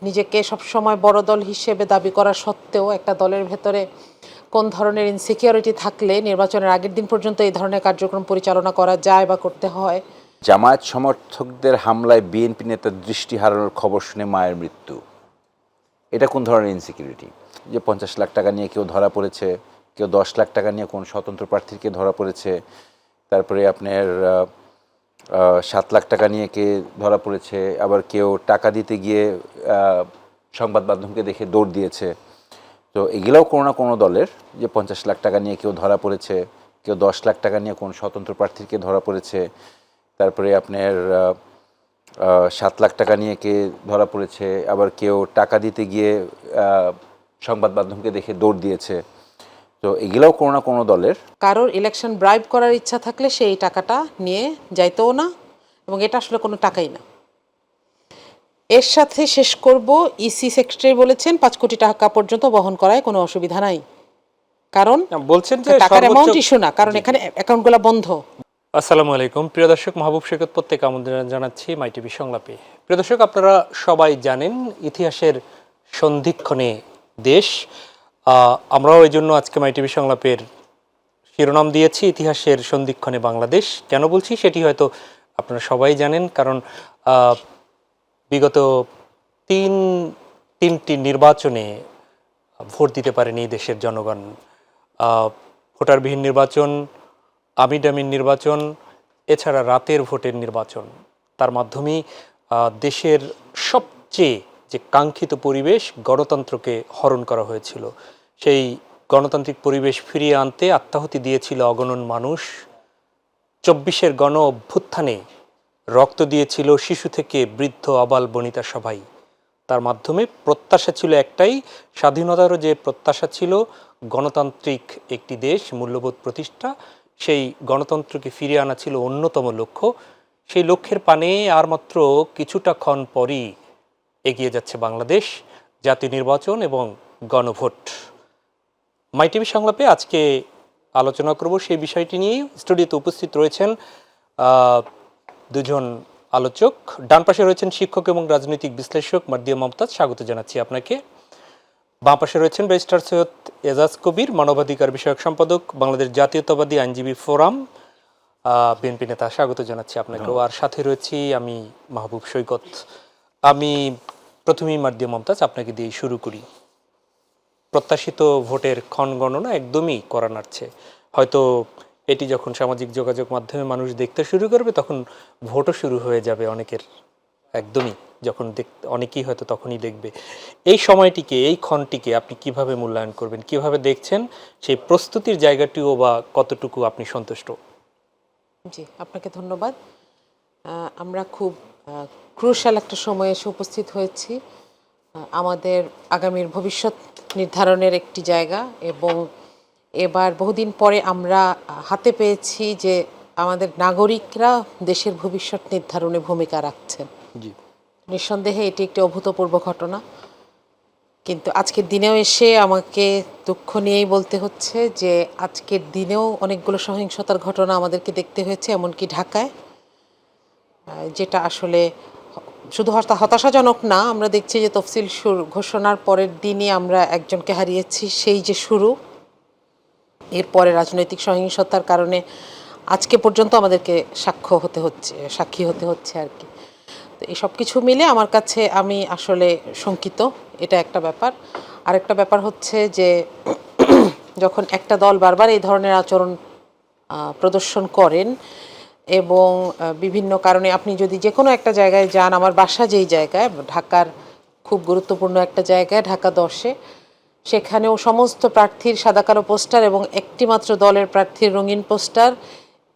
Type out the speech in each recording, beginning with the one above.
নিজেকে সবসময় বড় দল হিসেবে দাবি করা সত্ত্বেও একটা দলের ভেতরে কোন ধরনের ইনসিকিউরিটি থাকলে নির্বাচনের আগের দিন পর্যন্ত এই ধরনের কার্যক্রম পরিচালনা করা যায় বা করতে হয়। জামায়াত সমর্থকদের হামলায় বিএনপি নেতার দৃষ্টি হারানোর খবর শুনে মায়ের মৃত্যু, এটা কোন ধরনের ইনসিকিউরিটি? যে 50 লাখ টাকা নিয়ে কেউ ধরা পড়েছে, কেউ 10 লাখ টাকা নিয়ে কোন স্বতন্ত্র প্রার্থীকে ধরা পড়েছে, তারপরে আপনার 7 লাখ টাকা নিয়ে কে ধরা পড়েছে, আবার কেউ টাকা দিতে গিয়ে সংবাদ মাধ্যমকে দেখে দৌড় দিয়েছে। তো এগুলোও কোনো না কোনো দলের, যে 50 লাখ টাকা নিয়ে কেউ ধরা পড়েছে, কেউ 10 লাখ টাকা নিয়ে কোন স্বতন্ত্র প্রার্থীকে ধরা পড়েছে, তারপরে আপনার 7 লাখ টাকা নিয়ে কে ধরা পড়েছে, আবার কেউ টাকা দিতে গিয়ে সংবাদ মাধ্যমকে দেখে দৌড় দিয়েছে। তো এগুলোও কোনো না কোনো দলের। কারোর ইলেকশন ব্রাইব করার ইচ্ছা থাকলে সেই টাকাটা নিয়ে যাইতেও না, এবং এটা আসলে কোনো টাকাই না। এর সাথে শেষ করব, ইসি সেক্রেটারি বলেছেন 5 কোটি টাকা পর্যন্ত বহন করায় কোনো অসুবিধা নাই, কারণ বলছেন যে টাকার অ্যামাউন্ট ইস্যু না, কারণ এখানে অ্যাকাউন্টগুলো বন্ধ। আসসালামু আলাইকুম প্রিয় দর্শক, মাহবুব সৈকত প্রত্যেক আমন্ত্রণ জানাচ্ছি মাই টিভি সংলাপে। প্রিয় দর্শক, আপনারা সবাই জানেন ইতিহাসের সন্ধিক্ষণে দেশ। আমরাও এই জন্য আজকে মাই টিভি সংলাপের শিরোনাম দিয়েছি ইতিহাসের সন্ধিক্ষণে বাংলাদেশ। কেন বলছি সেটি হয়তো আপনারা সবাই জানেন, কারণ বিগত তিনটি নির্বাচনে ভোট দিতে পারেনি দেশের জনগণ। ভোটারবিহীন নির্বাচন, আমিন নির্বাচন, এছাড়া রাতের ভোটের নির্বাচন, তার মাধ্যমেই দেশের সবচেয়ে যে কাঙ্ক্ষিত পরিবেশ, গণতন্ত্রকে হরণ করা হয়েছিল। সেই গণতান্ত্রিক পরিবেশ ফিরিয়ে আনতে আত্মাহুতি দিয়েছিল অগণন মানুষ। 24-এর গণ অভ্যুত্থানে রক্ত দিয়েছিল শিশু থেকে বৃদ্ধ, আবাল বনিতা সবাই। তার মাধ্যমে প্রত্যাশা ছিল একটাই, স্বাধীনতারও যে প্রত্যাশা ছিল, গণতান্ত্রিক একটি দেশ, মূল্যবোধ প্রতিষ্ঠা, সেই গণতন্ত্রকে ফিরিয়ে আনা ছিল অন্যতম লক্ষ্য। সেই লক্ষ্যের পানে আর মাত্র কিছুটা ক্ষণ পরই এগিয়ে যাচ্ছে বাংলাদেশ, জাতীয় নির্বাচন এবং গণভোট। মাই টিভি সংলাপে আজকে আলোচনা করব সেই বিষয়টি নিয়ে। স্টুডিওতে উপস্থিত রয়েছেন দুজন আলোচক। ডান পাশে রয়েছেন শিক্ষক এবং রাজনৈতিক বিশ্লেষক মার্দিয়া মমতাজ, স্বাগত জানাচ্ছি আপনাকে। বাম পাশে রয়েছেন ব্যারিস্টার সৈয়দ এজাজ কবির, মানবাধিকার বিষয়ক সম্পাদক, বাংলাদেশ জাতীয়তাবাদী আইনজীবী ফোরাম, বিএনপি নেতা, স্বাগত জানাচ্ছি আপনাকেও। আর সাথে রয়েছি আমি মাহবুব সৈকত। আমি প্রথমেই মার্দিয়া মমতাজ আপনাকে দিয়ে শুরু করি। প্রত্যাশিত ভোটের ক্ষণ গণনা একদমই করা নাড়ছে। হয়তো এটি যখন সামাজিক যোগাযোগ মাধ্যমে মানুষ দেখতে শুরু করবে তখন ভোটও শুরু হয়ে যাবে অনেকের, একদমই যখন অনেকেই হয়তো তখনই দেখবে। এই সময়টিকে, এই ক্ষণটিকে আপনি কিভাবে মূল্যায়ন করবেন, কিভাবে দেখছেন? সেই প্রস্তুতির জায়গাটিও বা কতটুকু আপনি সন্তুষ্ট? জি, আপনাকে ধন্যবাদ। আমরা খুব ক্রুশাল একটা সময়ে এসে উপস্থিত হয়েছি। আমাদের আগামীর ভবিষ্যৎ নির্ধারণের একটি জায়গা, এবং এবার বহুদিন পরে আমরা হাতে পেয়েছি যে আমাদের নাগরিকরা দেশের ভবিষ্যৎ নির্ধারণে ভূমিকা রাখছেন। জি, নিঃসন্দেহে এটি একটি অভূতপূর্ব ঘটনা, কিন্তু আজকের দিনেও এসে আমাকে দুঃখ নিয়েই বলতে হচ্ছে যে আজকের দিনেও অনেকগুলো সহিংসতার ঘটনা আমাদেরকে দেখতে হয়েছে, এমনকি ঢাকায়, যেটা আসলে শুধু হতাশাজনক না। আমরা দেখছি যে তফসিল ঘোষণার পরের দিনই আমরা একজনকে হারিয়েছি, সেই যে শুরু, এরপরে রাজনৈতিক সহিংসতার কারণে আজকে পর্যন্ত আমাদেরকে সাক্ষী হতে হচ্ছে আর কি। তো এই সব কিছু মিলে আমার কাছে, আমি আসলে শঙ্কিত, এটা একটা ব্যাপার। আরেকটা ব্যাপার হচ্ছে যে যখন একটা দল বারবার এই ধরনের আচরণ প্রদর্শন করেন এবং বিভিন্ন কারণে, আপনি যদি যে কোনো একটা জায়গায় যান, আমার বাসা যেই জায়গায়, ঢাকার খুব গুরুত্বপূর্ণ একটা জায়গায়, ঢাকা 10-এ, সেখানেও সমস্ত প্রার্থীর সাদা কালো পোস্টার এবং একটি মাত্র দলের প্রার্থীর রঙিন পোস্টার,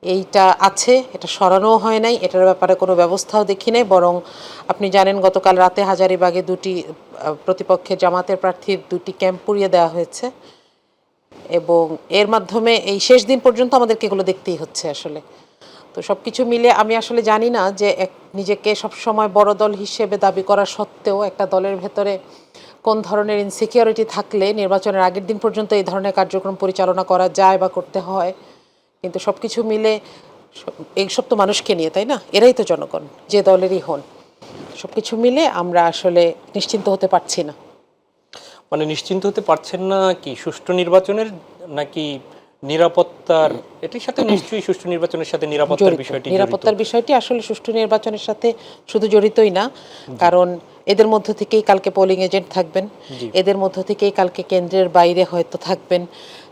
এইটা আছে, এটা সরানোও হয় নাই, এটার ব্যাপারে কোনো ব্যবস্থাও দেখি নাই। বরং আপনি জানেন গতকাল রাতে হাজারীবাগে দুটি প্রতিপক্ষের জামাতের প্রার্থীর দুটি ক্যাম্প পুড়িয়ে দেওয়া হয়েছে, এবং এর মাধ্যমে এই শেষ দিন পর্যন্ত আমাদেরকে এগুলো দেখতেই হচ্ছে আসলে। তো সব কিছু মিলে আমি আসলে জানি না যে নিজেকে সবসময় বড় দল হিসেবে দাবি করা সত্ত্বেও একটা দলের ভেতরে কোন ধরনের ইনসিকিউরিটি থাকলে নির্বাচনের আগের দিন পর্যন্ত এই ধরনের কার্যক্রম পরিচালনা করা যায় বা করতে হয়। কিন্তু সব কিছু মিলে এইসব তো মানুষকে নিয়ে, তাই না? এরাই তো জনগণ, যে দলেরই হন। সবকিছু মিলে আমরা আসলে নিশ্চিন্ত হতে পারছি না। মানে নিশ্চিন্ত হতে পারছেন না কি সুষ্ঠু নির্বাচনের, নাকি নিরাপত্তার? এটির সাথে নিশ্চয়ই সুষ্ঠু নির্বাচনের সাথে নিরাপত্তার জড়িত বিষয়টি জড়িত। নিরাপত্তার বিষয়টি আসলে সুষ্ঠু নির্বাচনের সাথে শুধু জড়িতই না, কারণ এদের মধ্য থেকেই কালকে পোলিং এজেন্ট থাকবেন, জি। এদের মধ্য থেকেই কালকে কেন্দ্রের বাইরে হয়তো থাকবেন,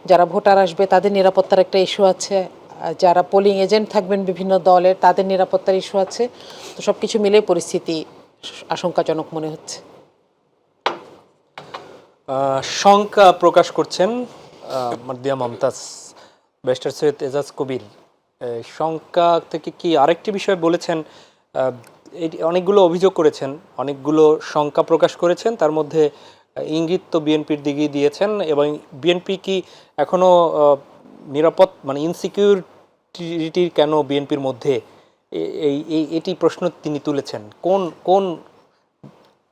যারা ভোটার আসবে তাদের নিরাপত্তার একটা ইস্যু আছে, যারা পোলিং এজেন্ট থাকবেন বিভিন্ন দলের তাদের নিরাপত্তার ইস্যু আছে। তো সবকিছু মিলে পরিস্থিতি আশঙ্কাজনক মনে হচ্ছে। শঙ্কা প্রকাশ করছেন মার্দিয়া মমতাজ। ব্যারিস্টার সৈয়দ এজাজ কবির শঙ্কা থেকে কি আরেকটি বিষয় বলেছেন, অনেকগুলো অভিযোগ করেছেন, অনেকগুলো শঙ্কা প্রকাশ করেছেন, তার মধ্যে ইঙ্গিত তো বিএনপির দিকেই দিয়েছেন। এবং বিএনপি কি এখনো নিরাপদ, মানে ইনসিকিউরিটি কেন বিএনপির মধ্যে, এটি প্রশ্ন তিনি তুলেছেন। কোন কোন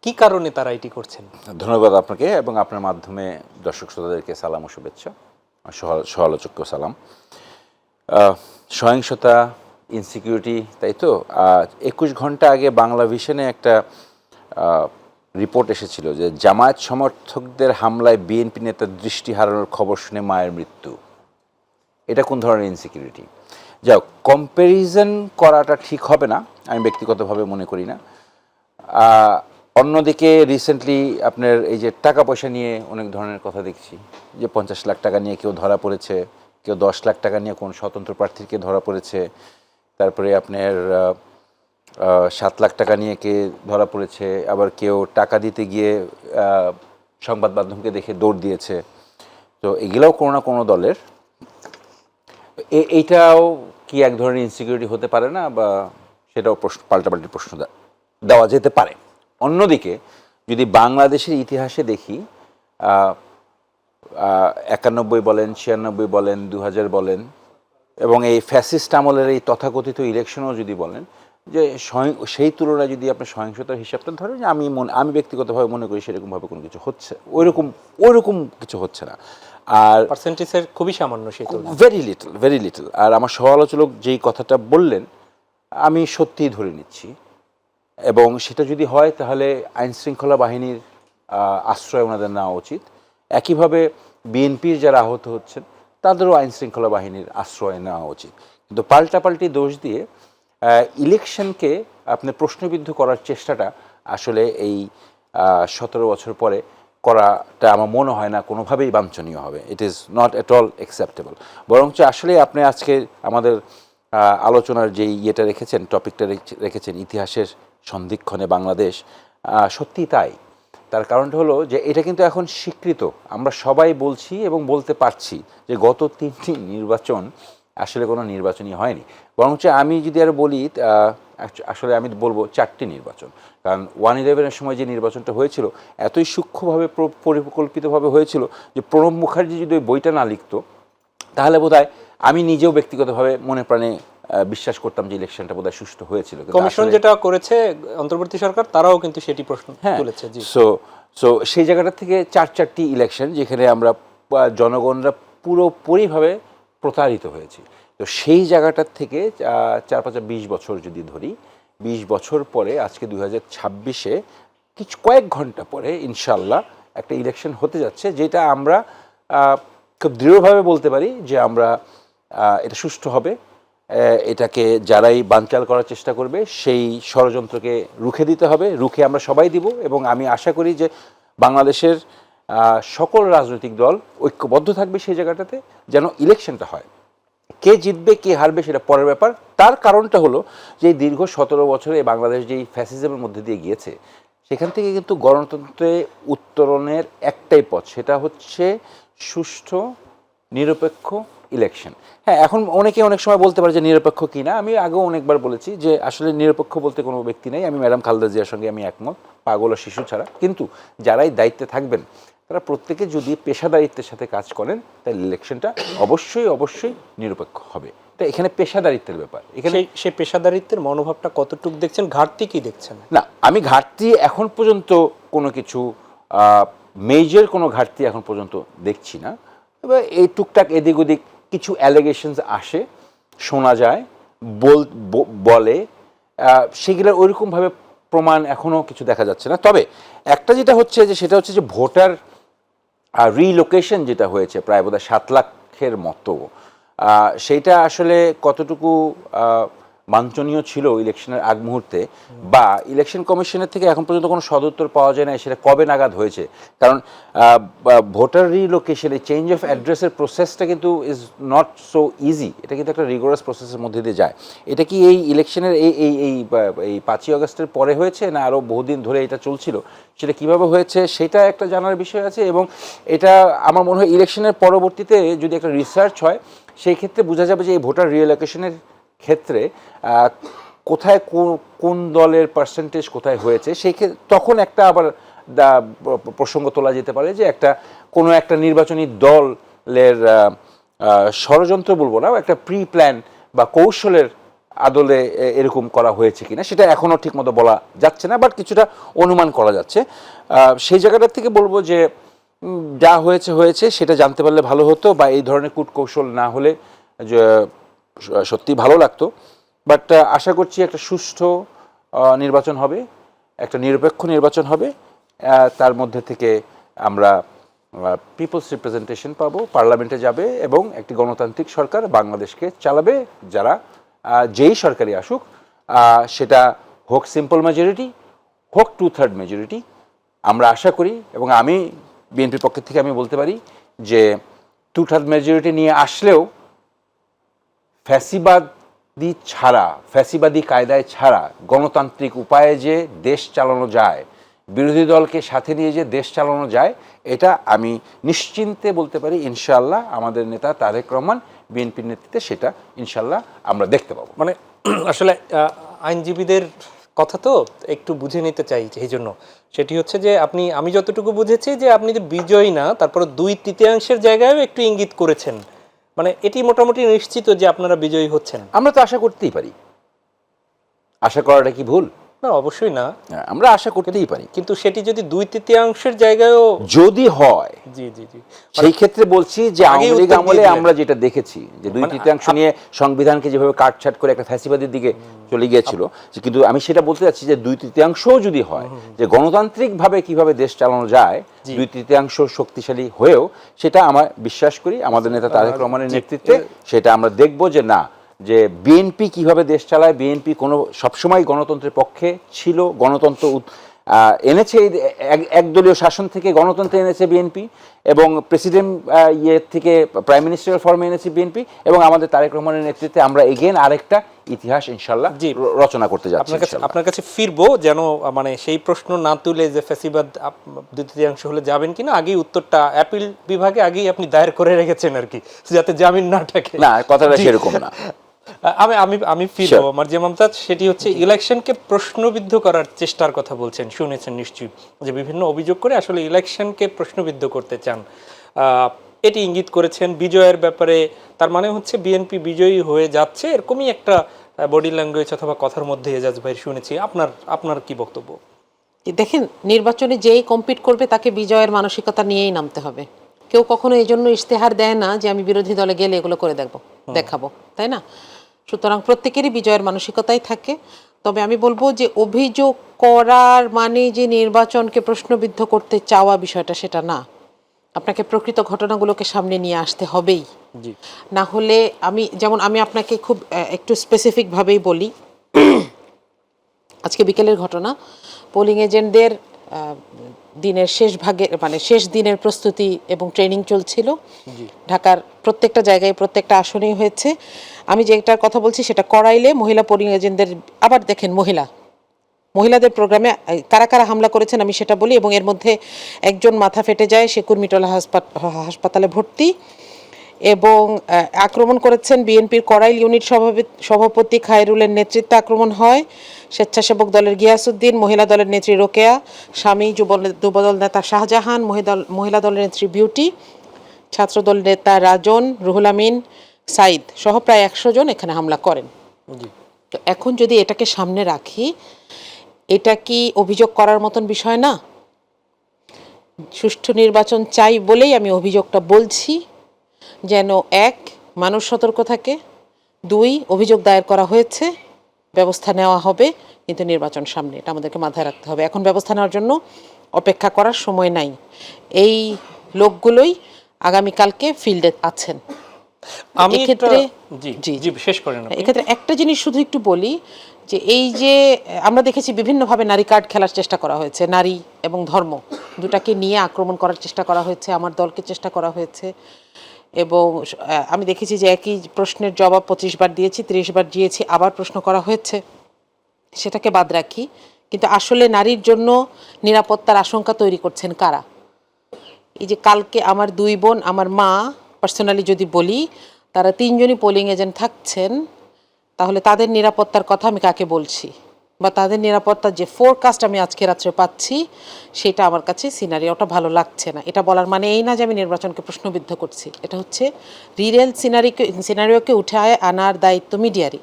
কি কারণে তারা এটি করছেন? ধন্যবাদ আপনাকে এবং আপনার মাধ্যমে দর্শক শ্রোতাদেরকে সালাম ও শুভেচ্ছা, সহালোচককেও সালাম। সহিংসতা, ইনসিকিউরিটি, তাই তো। 21 ঘন্টা আগে বাংলা ভিশনে একটা রিপোর্ট এসেছিল যে জামায়াত সমর্থকদের হামলায় বিএনপি নেতার দৃষ্টি হারানোর খবর শুনে মায়ের মৃত্যু। এটা কোন ধরনের ইনসিকিউরিটি? যাও, কম্প্যারিজন করাটা ঠিক হবে না, আমি ব্যক্তিগতভাবে মনে করি না। অন্যদিকে রিসেন্টলি আপনার এই যে টাকা পয়সা নিয়ে অনেক ধরনের কথা দেখছি, যে 50 লাখ টাকা নিয়ে কেউ ধরা পড়েছে, কেউ 10 লাখ টাকা নিয়ে কোন স্বতন্ত্র প্রার্থীকে ধরা পড়েছে, তারপরে আপনার 7 লাখ টাকা নিয়ে কে ধরা পড়েছে, আবার কেউ টাকা দিতে গিয়ে সংবাদ মাধ্যমকে দেখে দৌড় দিয়েছে। তো এগুলোও কোনো না কোনো দলের। এইটাও কি এক ধরনের ইনসিকিউরিটি হতে পারে না, বা সেটাও পাল্টাপাল্টি প্রশ্ন দেওয়া যেতে পারে। অন্যদিকে যদি বাংলাদেশের ইতিহাসে দেখি, 91 বলেন, 96 বলেন, 2000 বলেন, এবং এই ফ্যাসিস্ট আমলের এই তথাকথিত ইলেকশনও যদি বলেন, যে সেই তুলনায় যদি আপনি সহিংসতার হিসাবটা ধরেন, আমি ব্যক্তিগতভাবে মনে করি সেরকমভাবে কোনো কিছু হচ্ছে, ওইরকম কিছু হচ্ছে না। আর পার্সেন্টেজের খুবই সামান্য, সেই ভেরি লিটল। আর আমার সমালোচক যেই কথাটা বললেন আমি সত্যিই ধরে নিচ্ছি, এবং সেটা যদি হয় তাহলে আইনশৃঙ্খলা বাহিনীর আশ্রয় ওনাদের নেওয়া উচিত। একইভাবে বিএনপির যারা আহত হচ্ছেন তাদেরও আইনশৃঙ্খলা বাহিনীর আশ্রয় নেওয়া উচিত। কিন্তু পাল্টাপাল্টি দোষ দিয়ে ইলেকশনকে আপনি প্রশ্নবিদ্ধ করার চেষ্টাটা আসলে এই 17 বছর পরে করাটা আমার মনে হয় না কোনোভাবেই বাঞ্ছনীয় হবে। It is not at all acceptable. বরঞ্চ আসলে আপনি আজকে আমাদের আলোচনার যেই ইয়েটা রেখেছেন, টপিকটা রেখেছেন, ইতিহাসের সন্ধিক্ষণে বাংলাদেশ, সত্যি তাই। তার কারণটা হলো যে এটা কিন্তু এখন স্বীকৃত, আমরা সবাই বলছি এবং বলতে পারছি যে গত 3টি নির্বাচন আসলে কোনো নির্বাচনই হয়নি। বরঞ্চ আমি যদি আরও বলি, আসলে আমি বলবো 4টি নির্বাচন। কারণ 1/11-এর সময় যে নির্বাচনটা হয়েছিল এতই সূক্ষ্মভাবে পরিকল্পিতভাবে হয়েছিল যে প্রণব মুখার্জি যদি ওই বইটা না লিখতো তাহলে বোধহয় আমি নিজেও ব্যক্তিগতভাবে মনে প্রাণে বিশ্বাস করতাম যে ইলেকশনটা বোধহয় সুষ্ঠু হয়েছিল। কমিশন যেটা করেছে অন্তর্বর্তী সরকার, তারাও কিন্তু সেটি প্রশ্ন তুলেছে। জি, সো সেই জায়গাটা থেকে 4টি ইলেকশন যেখানে আমরা জনগণরা পুরোপুরিভাবে প্রতারিত হয়েছি। তো সেই জায়গাটার থেকে 4-5-20 বছর যদি ধরি, 20 বছর পরে আজকে 2026-এ কয়েক ঘন্টা পরে ইনশাল্লাহ একটা ইলেকশন হতে যাচ্ছে, যেটা আমরা খুব দৃঢ়ভাবে বলতে পারি যে আমরা এটা সুষ্ঠু হবে। এটাকে যারাই বানচাল করার চেষ্টা করবে সেই ষড়যন্ত্রকে রুখে দিতে হবে, রুখে আমরা সবাই দিব। এবং আমি আশা করি যে বাংলাদেশের সকল রাজনৈতিক দল ঐক্যবদ্ধ থাকবে সেই জায়গাটাতে, যেন ইলেকশনটা হয়। কে জিতবে কে হারবে সেটা পরের ব্যাপার। তার কারণটা হলো যে দীর্ঘ 17 বছরে বাংলাদেশ যেই ফ্যাসিজমের মধ্যে দিয়ে গিয়েছে, সেখান থেকে কিন্তু গণতন্ত্রে উত্তরণের একটাই পথ, সেটা হচ্ছে সুষ্ঠু নিরপেক্ষ ইলেকশন। হ্যাঁ, এখন অনেকে অনেক সময় বলতে পারে যে নিরপেক্ষ কি না। আমি আগেও অনেকবার বলেছি যে আসলে নিরপেক্ষ বলতে কোনো ব্যক্তি নেই। আমি ম্যাডাম খালেদা জিয়ার সঙ্গে আমি একমত, পাগল আর শিশু ছাড়া। কিন্তু যারাই দায়িত্বে থাকবেন তারা প্রত্যেকে যদি পেশাদারিত্বের সাথে কাজ করেন তাহলে ইলেকশনটা অবশ্যই নিরপেক্ষ হবে। এটা এখানে পেশাদারিত্বের ব্যাপার। এখানে সেই পেশাদারিত্বের মনোভাবটা কতটুকু দেখছেন, ঘাটতি কি দেখছেন? না, আমি ঘাটতি এখন পর্যন্ত কোনো কিছু মেজর কোনো ঘাটতি এখন পর্যন্ত দেখছি না। এবার এই টুকটাক এদিক ওদিক কিছু অ্যালিগেশনস আসে, শোনা যায়, বলে, সেগুলো ওইরকমভাবে প্রমাণ এখনও কিছু দেখা যাচ্ছে না। তবে একটা যেটা হচ্ছে যে সেটা হচ্ছে যে ভোটার রিলোকেশন যেটা হয়েছে প্রায় বোধহয় 7 লাখের মতো, সেইটা আসলে কতটুকু বাঞ্ছনীয় ছিল ইলেকশনের আগ মুহূর্তে, বা ইলেকশন কমিশনের থেকে এখন পর্যন্ত কোনো সদুত্তর পাওয়া যায় না সেটা কবে নাগাদ হয়েছে। কারণ ভোটার রিলোকেশন, এই চেঞ্জ অফ অ্যাড্রেসের প্রসেসটা কিন্তু ইজ নট সো ইজি, এটা কিন্তু একটা রিগোরাস প্রসেসের মধ্যে দিয়ে যায়। এটা কি এই ইলেকশনের এই 5ই আগস্টের পরে হয়েছে, না আরও বহুদিন ধরে এটা চলছিল, সেটা কিভাবে হয়েছে সেটা একটা জানার বিষয় আছে। এবং এটা আমার মনে হয় ইলেকশনের পরবর্তীতে যদি একটা রিসার্চ হয় সেই ক্ষেত্রে বোঝা যাবে যে এই ভোটার রিলোকেশনের ক্ষেত্রে কোথায় কোন দলের পার্সেন্টেজ কোথায় হয়েছে, সেই ক্ষেত্রে তখন একটা আবার প্রসঙ্গ তোলা যেতে পারে যে কোনো একটা নির্বাচনী দলের ষড়যন্ত্র বলবো না, একটা প্রি প্ল্যান বা কৌশলের আদলে এরকম করা হয়েছে কিনা সেটা এখনও ঠিকমতো বলা যাচ্ছে না, বাট কিছুটা অনুমান করা যাচ্ছে। সেই জায়গাটার থেকে বলবো যে যা হয়েছে হয়েছে, সেটা জানতে পারলে ভালো হতো, বা এই ধরনের কূটকৌশল না হলে যে সত্যি ভালো লাগতো। বাট আশা করছি একটা সুষ্ঠু নির্বাচন হবে, একটা নিরপেক্ষ নির্বাচন হবে, তার মধ্যে থেকে আমরা পিপলস রিপ্রেজেন্টেশন পাবো, পার্লামেন্টে যাবে এবং একটি গণতান্ত্রিক সরকার বাংলাদেশকে চালাবে, যারা যেই সরকারই আসুক, সেটা হোক সিম্পল মেজরিটি, হোক 2/3 মেজরিটি। আমরা আশা করি, এবং আমি বিএনপির পক্ষ থেকে আমি বলতে পারি যে 2/3 মেজরিটি নিয়ে আসলেও ফ্যাসিবাদী কায়দায় ছাড়া গণতান্ত্রিক উপায়ে যে দেশ চালানো যায়, বিরোধী দলকে সাথে নিয়ে যে দেশ চালানো যায়, এটা আমি নিশ্চিন্তে বলতে পারি ইনশাআল্লাহ আমাদের নেতা তারেক রহমান বিএনপির নেতৃত্বে সেটা ইনশাআল্লাহ আমরা দেখতে পাবো। মানে আসলে আইনজীবীদের কথা তো একটু বুঝে নিতে চাই, এই জন্য সেটি হচ্ছে যে আমি যতটুকু বুঝেছি যে আপনি যে বিজয়ী না, তারপরে 2/3 জায়গায়ও একটু ইঙ্গিত করেছেন, মানে এটি মোটামুটি নিশ্চিত যে আপনারা বিজয়ী হচ্ছেন। আমরা তো আশা করতেই পারি, আশা করাটা কি ভুল? না, অবশ্যই না, আমরা আশা করতেই পারি, কিন্তু সেটি যদি 2/3 জায়গায়ও যদি হয়, জি জি জি সেই ক্ষেত্রে বলছি যে আগেই আওয়ামী লীগ উত্তর আমলে দিয়ে দিলেন। আমরা যেটা দেখেছি যে 2/3 নিয়ে সংবিধানকে যেভাবে কাটছাট করে একটা ফ্যাসিবাদের দিকে চলে গিয়েছিল, যে কিন্তু আমি সেটা বলতে চাচ্ছি যে 2/3 যদি হয়, যে গণতান্ত্রিক ভাবে কিভাবে দেশ চালানো যায় 2/3 শক্তিশালী হয়েও, সেটা আমার বিশ্বাস করি আমাদের নেতা তারেক রহমানের নেতৃত্বে সেটা আমরা দেখব যে না, যে বিএনপি কিভাবে দেশ চালায়, বিএনপি সবসময় গণতন্ত্রের পক্ষে ছিল, গণতন্ত্র এনেছে, একদলীয় শাসন থেকে গণতন্ত্র এনেছে বিএনপি, এবং প্রেসিডেন্ট থেকে প্রাইম মিনিস্টারের ফর্মে এনেছে বিএনপি, এবং আমাদের তারেক রহমানের নেতৃত্বে আমরা এগেন আরেকটা ইতিহাস ইনশাল্লাহ রচনা করতে যাচ্ছি। আপনার কাছে ফিরবো যেন মানে সেই প্রশ্ন না তুলে যে ফ্যাসিবাদ 2/3 হলে যাবেন কিনা, আগেই উত্তরটা অ্যাপিল বিভাগে আগেই আপনি দায়ের করে রেখেছেন আর কি, যাতে জামিন না থাকে। না, কথাটা সেরকম না। আমি ফিরবো আমার যে মমতাজ, সেটি হচ্ছে ইলেকশনকে প্রশ্নবিদ্ধ করার চেষ্টার কথা বলছেন, শুনেছেন নিশ্চয়ই, যে বিভিন্ন অভিযোগ করে আসলে ইলেকশনকে প্রশ্নবিদ্ধ করতে চান। এটি ইঙ্গিত করেছেন বিজয়ের ব্যাপারে, তার মানে হচ্ছে বিএনপি বিজয়ী হয়ে যাচ্ছে, এরকমই একটা বডি ল্যাঙ্গুয়েজ অথবা কথার মধ্যে এজাজ ভাই শুনেছি। আপনার কি বক্তব্য? দেখেন, নির্বাচনে যেই কম্পিট করবে তাকে বিজয়ের মানসিকতা নিয়েই নামতে হবে। কেউ কখনো এই জন্য ইশতেহার দেয় না যে আমি বিরোধী দলে গেলে এগুলো করে দেখাবো, তাই না? সুতরাং প্রত্যেকেরই বিজয়ের মানসিকতাই থাকে। তবে আমি বলবো যে অভিযোগ করার মানে যে নির্বাচনকে প্রশ্নবিদ্ধ করতে চাওয়া বিষয়টা সেটা না। আপনাকে প্রকৃত ঘটনাগুলোকে সামনে নিয়ে আসতে হবেই, না হলে আমি আপনাকে খুব একটু স্পেসিফিকভাবেই বলি। আজকে বিকেলের ঘটনা, পোলিং এজেন্টদের দিনের শেষ ভাগে মানে শেষ দিনের প্রস্তুতি এবং ট্রেনিং চলছিল ঢাকার প্রত্যেকটা জায়গায়, প্রত্যেকটা আসনেই হয়েছে। আমি যেটার কথা বলছি সেটা করাইলে মহিলা পোলিং এজেন্টদের, আবার দেখেন মহিলাদের প্রোগ্রামে কারা কারা হামলা করেছেন আমি সেটা বলি, এবং এর মধ্যে একজন মাথা ফেটে যায়, সে কুর্মিটোলা হাসপাতালে ভর্তি, এবং আক্রমণ করেছেন বিএনপির করাইল ইউনিট সভাপতি খায়রুলের নেতৃত্বে আক্রমণ হয়। স্বেচ্ছাসেবক দলের গিয়াসউদ্দিন, মহিলা দলের নেত্রী রোকেয়া, স্বামী যুবদল নেতা শাহজাহান, মহিলা দলের নেত্রী বিউটি, ছাত্রদল নেতা রাজন, রুহুল আমিন, সাইদ সহ প্রায় 100 জন এখানে হামলা করেন। তো এখন যদি এটাকে সামনে রাখি, এটা কি অভিযোগ করার মতন বিষয় না? সুষ্ঠু নির্বাচন চাই বলেই আমি অভিযোগটা বলছি, যেন 1 মানুষ সতর্ক থাকে, 2 অভিযোগ দায়ের করা হয়েছে, ব্যবস্থা নেওয়া হবে, কিন্তু নির্বাচন সামনে, এটা আমাদেরকে মাথায় রাখতে হবে। এখন ব্যবস্থা নেওয়ার জন্য অপেক্ষা করার সময় নাই। এই লোকগুলোই আগামীকালকে ফিল্ডে আছেন। আমি এক্ষেত্রে জি জি জি শেষ করেন আপনি। এক্ষেত্রে একটা জিনিস শুধু একটু বলি, যে এই যে আমরা দেখেছি বিভিন্নভাবে নারী কার্ড খেলার চেষ্টা করা হয়েছে, নারী এবং ধর্ম দুটাকে নিয়ে আক্রমণ করার চেষ্টা করা হয়েছে, আমার দলকে চেষ্টা করা হয়েছে। এবং আমি দেখেছি যে একই প্রশ্নের জবাব 25 বার দিয়েছি, 30 বার দিয়েছি, আবার প্রশ্ন করা হয়েছে, সেটাকে বাদ রাখি। কিন্তু আসলে নারীর জন্য নিরাপত্তার আশঙ্কা তৈরি করছেন কারা? এই যে কালকে আমার 2 বোন, আমার মা, পার্সোনালি যদি বলি, তারা 3জনই পোলিং এজেন্ট থাকছেন, তাহলে তাদের নিরাপত্তার কথা আমি কাকে বলছি? বা তাদের নিরাপত্তার যে ফোরকাস্ট আমি আজকে রাত্রে পাচ্ছি, সেটা আমার কাছে সিনারিওটা ভালো লাগছে না। এটা বলার মানে এই না যে আমি নির্বাচনকে প্রশ্নবিদ্ধ করছি, এটা হচ্ছে রিয়েল সিনারিওকে উঠে আনার দায়িত্ব মিডিয়ারই।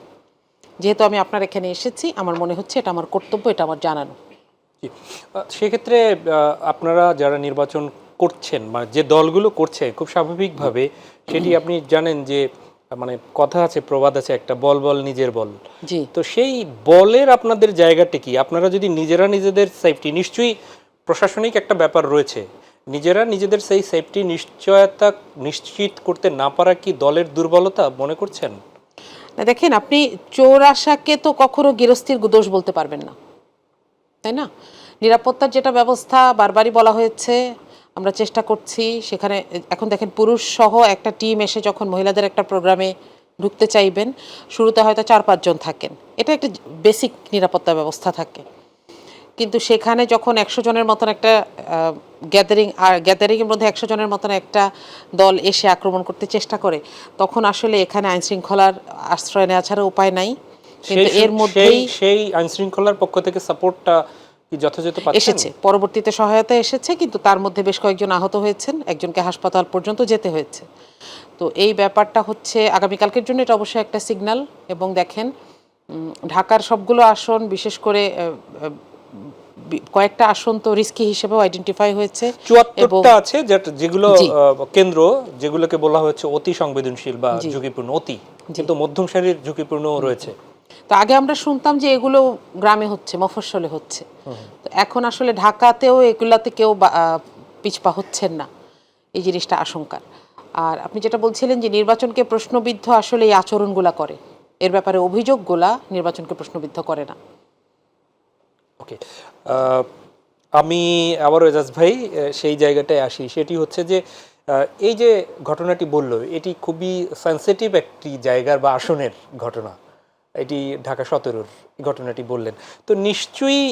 যেহেতু আমি আপনার এখানে এসেছি, আমার মনে হচ্ছে এটা আমার কর্তব্য, এটা আমার জানানো। জি। সেক্ষেত্রে আপনারা যারা নির্বাচন করছেন, মানে যে দলগুলো করছে, খুব স্বাভাবিকভাবে সেটি আপনি জানেন যে মানে কথা আছে, প্রবাদ আছে একটা, বল বল নিজের বল। জি। তো সেই বলের আপনাদের জায়গাটা কি? আপনারা যদি নিজেরা নিজেদের সেফটি, নিশ্চয়ই প্রশাসনিক একটা ব্যাপার রয়েছে, নিজেরা নিজেদের সেই সেফটি নিশ্চয়তা নিশ্চিত করতে না পারা কি দলের দুর্বলতা মনে করছেন? না দেখেন, আপনি চোর আশাকে তো কখনো গৃহস্থির দোষ বলতে পারবেন না, তাই না? নিরাপত্তার যেটা ব্যবস্থা বারবারই বলা হয়েছে, আমরা চেষ্টা করছি সেখানে। এখন দেখেন, পুরুষ সহ একটা টিম এসে যখন মহিলাদের একটা প্রোগ্রামে ঢুকতে চাইবেন, শুরুতে হয়তো 4-5 জন থাকেন, এটা একটা বেসিক নিরাপত্তা ব্যবস্থা থাকে। কিন্তু সেখানে যখন 100 জনের মতন একটা গ্যাদারিং, আর গ্যাদারিংয়ের মধ্যে 100 জনের মতন একটা দল এসে আক্রমণ করতে চেষ্টা করে, তখন আসলে এখানে আইন শৃঙ্খলার আশ্রয় নেওয়া ছাড়া উপায় নাই। কিন্তু এর মধ্যেই সেই আইন শৃঙ্খলার পক্ষ থেকে সাপোর্টটা কি যথাযথ পাচ্ছেন? এসেছে, পরবর্তীতে সহায়তা এসেছে, কিন্তু তার মধ্যে বেশ কয়েকজন আহত হয়েছেন, একজনকে হাসপাতাল পর্যন্ত যেতে হয়েছে। তো এই ব্যাপারটা হচ্ছে আগামীকালকের জন্য এটা অবশ্যই একটা সিগন্যাল। এবং দেখেন, ঢাকার সবগুলো আসন, বিশেষ করে কয়েকটা আসন তো রিস্কি হিসেবেও আইডেন্টিফাই হয়েছে। 74টা আছে যেগুলো জি। কেন্দ্র, যেগুলোকে বলা হচ্ছে অতি সংবেদনশীল বা জি। ঝুঁকিপূর্ণ, অতি, কিন্তু মধ্যম সারির ঝুঁকিপূর্ণও রয়েছে। তো আগে আমরা শুনতাম যে এগুলো গ্রামে হচ্ছে, মফস্বলে হচ্ছে। তো এখন আসলে ঢাকাতেও এগুলাতে কেউ পিছপা হচ্ছেন না, এই জিনিসটা আশঙ্কার। আর আপনি যেটা বলছিলেন যে নির্বাচনকে প্রশ্নবিদ্ধ আসলে এই আচরণগুলা করে, এর ব্যাপারে অভিযোগগুলা নির্বাচনকে প্রশ্নবিদ্ধ করে না। ওকে, আমি আবারও এজাজ ভাই সেই জায়গাটায় আসি। সেটি হচ্ছে যে এই যে ঘটনাটি বললো, এটি খুবই সেন্সিটিভ একটি জায়গার বা আসনের ঘটনা, এটি ঢাকা 17-র ঘটনাটি বললেন। তো নিশ্চয়ই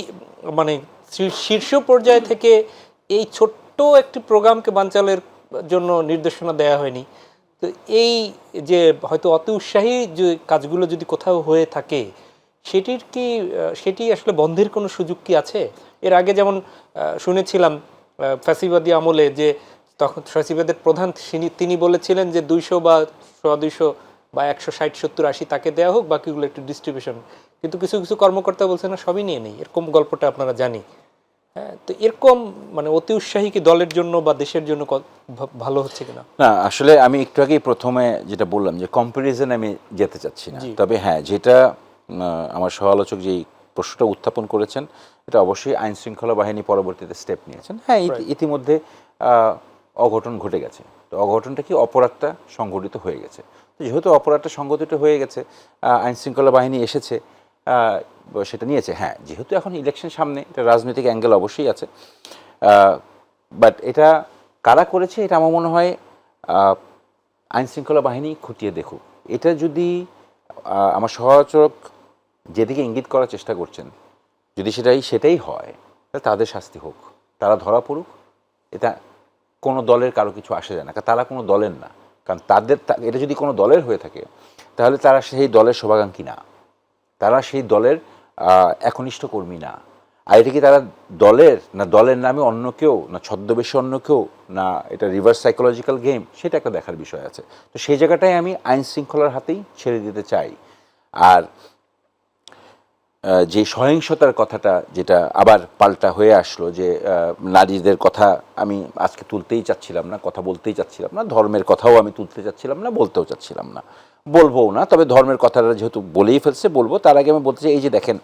মানে শীর্ষ পর্যায় থেকে এই ছোট্ট একটি প্রোগ্রামকে বানচালের জন্য নির্দেশনা দেওয়া হয়নি। তো এই যে হয়তো অতি উৎসাহী যে কাজগুলো যদি কোথাও হয়ে থাকে, সেটি আসলে বন্ধের কোনো সুযোগ কি আছে? এর আগে যেমন শুনেছিলাম ফ্যাসিবাদী আমলে, যে তখন ফ্যাসিবাদের প্রধান তিনি বলেছিলেন যে 200 বা 200 বা 160, 70, 80 তাকে দেওয়া হোক, বাকিগুলো একটু ডিস্ট্রিবিউশন। কিন্তু কিছু কিছু কর্মকর্তা বলছে না, সবই নিয়ে নেই, এরকম গল্পটা আপনারা জানি। হ্যাঁ, তো এরকম মানে অতি উৎসাহী কি দলের জন্য বা দেশের জন্য ভালো হচ্ছে কিনা? না, আসলে আমি একটু আগেই প্রথমে যেটা বললাম যে কম্প্যারিজন আমি যেতে চাচ্ছি না। তবে হ্যাঁ, যেটা আমার সহ-আলোচক যেই প্রশ্নটা উত্থাপন করেছেন, এটা অবশ্যই আইন শৃঙ্খলা বাহিনী পরবর্তীতে স্টেপ নিয়েছেন। হ্যাঁ, ইতিমধ্যে অঘটন ঘটে গেছে। তো অঘটনটা কি, অপরাধটা সংঘটিত হয়ে গেছে। তো যেহেতু অপরাধটা সংঘটিত হয়ে গেছে, আইন শৃঙ্খলা বাহিনী এসেছে, সেটা নিয়েছে। হ্যাঁ, যেহেতু এখন ইলেকশন সামনে, এটা রাজনৈতিক অ্যাঙ্গেল অবশ্যই আছে। বাট এটা কারা করেছে, এটা আমার মনে হয় আইন শৃঙ্খলা বাহিনী খতিয়ে দেখুক। এটা যদি আমার সহ-আলোচক যেদিকে ইঙ্গিত করার চেষ্টা করছেন, যদি সেটাই হয়, তাহলে তাদের শাস্তি হোক, তারা ধরা পড়ুক। এটা কোনো দলের কারো কিছু আসে যায় না, কারণ তারা কোনো দলের না। কারণ এটা যদি কোনো দলের হয়ে থাকে, তাহলে তারা সেই দলের শুভাকাঙ্ক্ষী না, তারা সেই দলের একনিষ্ঠ কর্মী না। আর এটা কি তারা দলের, না দলের নামে অন্য কেউ, না ছদ্মবেশে অন্য কেউ, না এটা রিভার্স সাইকোলজিক্যাল গেম, সেটা একটা দেখার বিষয় আছে। তো সেই জায়গাটায় আমি আইন শৃঙ্খলার হাতেই ছেড়ে দিতে চাই। আর যে সহিংসতার কথাটা যেটা আবার পাল্টা হয়ে আসলো, যে নারীদের কথা আমি আজকে তুলতেই চাচ্ছিলাম না, কথা বলতেই চাচ্ছিলাম না, ধর্মের কথাও আমি তুলতে চাচ্ছিলাম না, বলতেও চাচ্ছিলাম না, বলবোও না। তবে ধর্মের কথাটা যেহেতু বলেই ফেলছে বলবো। তার আগে আমি বলতে চাই, এই যে দেখেন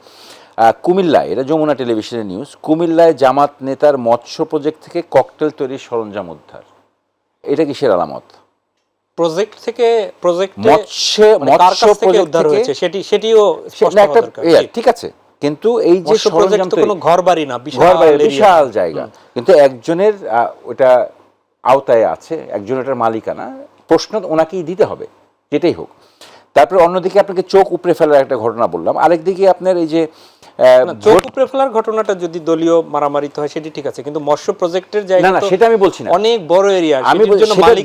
কুমিল্লায়, এটা যমুনা টেলিভিশনের নিউজ, কুমিল্লায় জামাত নেতার মৎস্য প্রজেক্ট থেকে ককটেল তৈরির সরঞ্জাম উদ্ধার। এটা কিসের আলামত? প্রজেক্ট থেকে মৎস্য প্রজেক্ট উদ্ধার থেকে হয়েছে, সেটিও স্পষ্ট না, হওয়া একটা দরকার। ঠিক আছে, কিন্তু এই যে মৎস্য প্রজেক্ট তো কোনো ঘর বাড়ি না, বিশাল জায়গা, কিন্তু একজনের ওটা আওতায় আছে, একজন এটার মালিকানা, প্রশ্ন ওনাকেই দিতে হবে যেটাই হোক। তারপরে অন্যদিকে আপনাকে চোখ উপড়ে ফেলার একটা ঘটনা বললাম, আরেকদিকে আপনার এই যে চোখ উপড়ে ফেলার ঘটনাটা যদি দলীয় মারামারিতে হয় সেটি ঠিক আছে, কিন্তু মৎস্য প্রজেক্টের জায়গা না, সেটা আমি বলছি না, অনেক বড় এরিয়া, আমি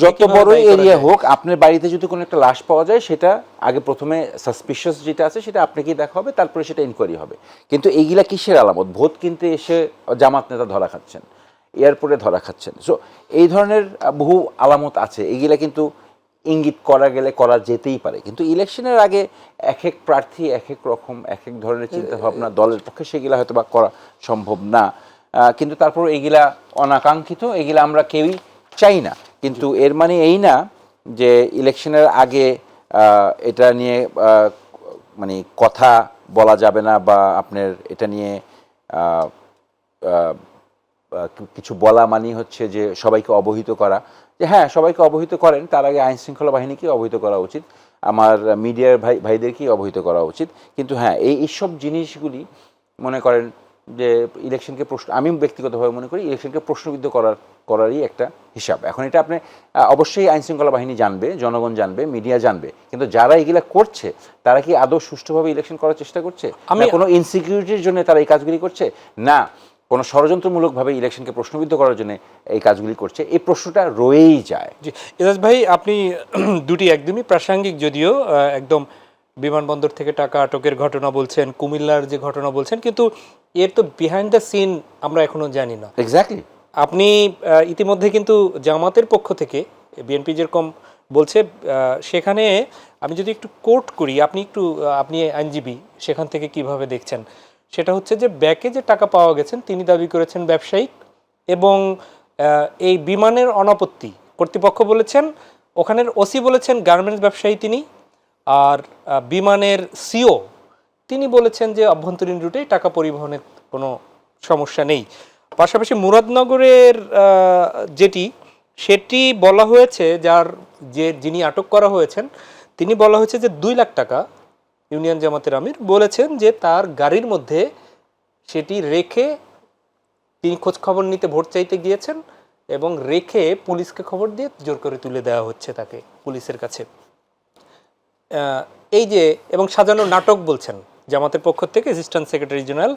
যত বড় এরিয়া হোক, আপনার বাড়িতে যদি কোনো একটা লাশ পাওয়া যায়, সেটা আগে প্রথমে সাসপিশিয়াস যেটা আছে সেটা আপনাকেই দেখা হবে, তারপরে সেটা ইনকোয়ারি হবে। কিন্তু এইগুলা কিসের আলামত? ভোট কিনতে এসে জামাত নেতা ধরা খাচ্ছেন, এয়ারপোর্টে ধরা খাচ্ছেন। সো এই ধরনের বহু আলামত আছে, এইগুলা কিন্তু ইঙ্গিত করা গেলে করা যেতেই পারে, কিন্তু ইলেকশনের আগে এক এক প্রার্থী এক এক রকম, এক এক ধরনের চিন্তা ভাবনা, দলের পক্ষে সেগুলা হয়তো বা করা সম্ভব না, কিন্তু তারপর এগুলা অনাকাঙ্ক্ষিত, এগুলা আমরা কেউই চাই না। কিন্তু এর মানে এই না যে ইলেকশনের আগে এটা নিয়ে মানে কথা বলা যাবে না, বা আপনার এটা নিয়ে কিছু বলা মানে হচ্ছে যে সবাইকে অবহিত করা, যে হ্যাঁ সবাইকে অবহিত করেন, তার আগে আইন শৃঙ্খলা বাহিনীকে অবহিত করা উচিত, আমার মিডিয়ার ভাইদেরকেই অবহিত করা উচিত। কিন্তু হ্যাঁ এইসব জিনিসগুলি মনে করেন যে ইলেকশনকে আমি ব্যক্তিগতভাবে মনে করি ইলেকশনকে প্রশ্নবিদ্ধ করারই একটা হিসাব। এখন এটা আপনি অবশ্যই আইন শৃঙ্খলা বাহিনী জানবে, জনগণ জানবে, মিডিয়া জানবে, কিন্তু যারা এগুলা করছে তারা কি আদৌ সুষ্ঠুভাবে ইলেকশন করার চেষ্টা করছে? কোনো ইনসিকিউরিটির জন্য তারা এই কাজগুলি করছে, না কোনো ষড়যন্ত্রমূলকভাবে ইলেকশনকে প্রশ্নবিদ্ধ করার জন্য এই কাজগুলি করছে? এই প্রশ্নটা রয়েই যায়। জি এজাজ ভাই, আপনি দুটি একদমই প্রাসঙ্গিক, যদিও একদম বিমানবন্দর থেকে টাকা আটকের ঘটনা বলছেন, কুমিল্লার যে ঘটনা বলছেন, কিন্তু এর তো বিহাইন্ড দ্য সিন আমরা এখনো জানি না। এক্স্যাক্টলি। আপনি ইতিমধ্যে কিন্তু জামাতের পক্ষ থেকে, বিএনপি যেরকম বলছে, সেখানে আমি যদি একটু কোট করি, আপনি আইনজীবী, সেখান থেকে কিভাবে দেখছেন, সেটা হচ্ছে যে ব্যাকে যে টাকা পাওয়া গেছেন তিনি দাবি করেছেন ব্যবসায়িক, এবং এই বিমানের অনাপত্তি কর্তৃপক্ষ বলেছেন, ওখানের ওসি বলেছেন গার্মেন্টস ব্যবসায়ী তিনি, আর বিমানের সিও তিনি বলেছেন যে অভ্যন্তরীণ রুটে টাকা পরিবহনের কোনো সমস্যা নেই। পাশাপাশি মুরাদনগরের সেটি বলা হয়েছে, যিনি আটক করা হয়েছেন তিনি বলা হয়েছে যে 2 লাখ টাকা ইউনিয়ন জামাতের আমির বলেছেন যে তার গাড়ির মধ্যে সেটি রেখে তিনি খোঁজ খবর নিতে ভোট চাইতে গিয়েছেন, এবং রেখে পুলিশকে খবর দিয়ে জোর করে তুলে দেওয়া হচ্ছে তাকে পুলিশের কাছে। এই যে, এবং সাজানো নাটক বলছেন জামাতের পক্ষ থেকে অ্যাসিস্ট্যান্ট সেক্রেটারি জেনারেল,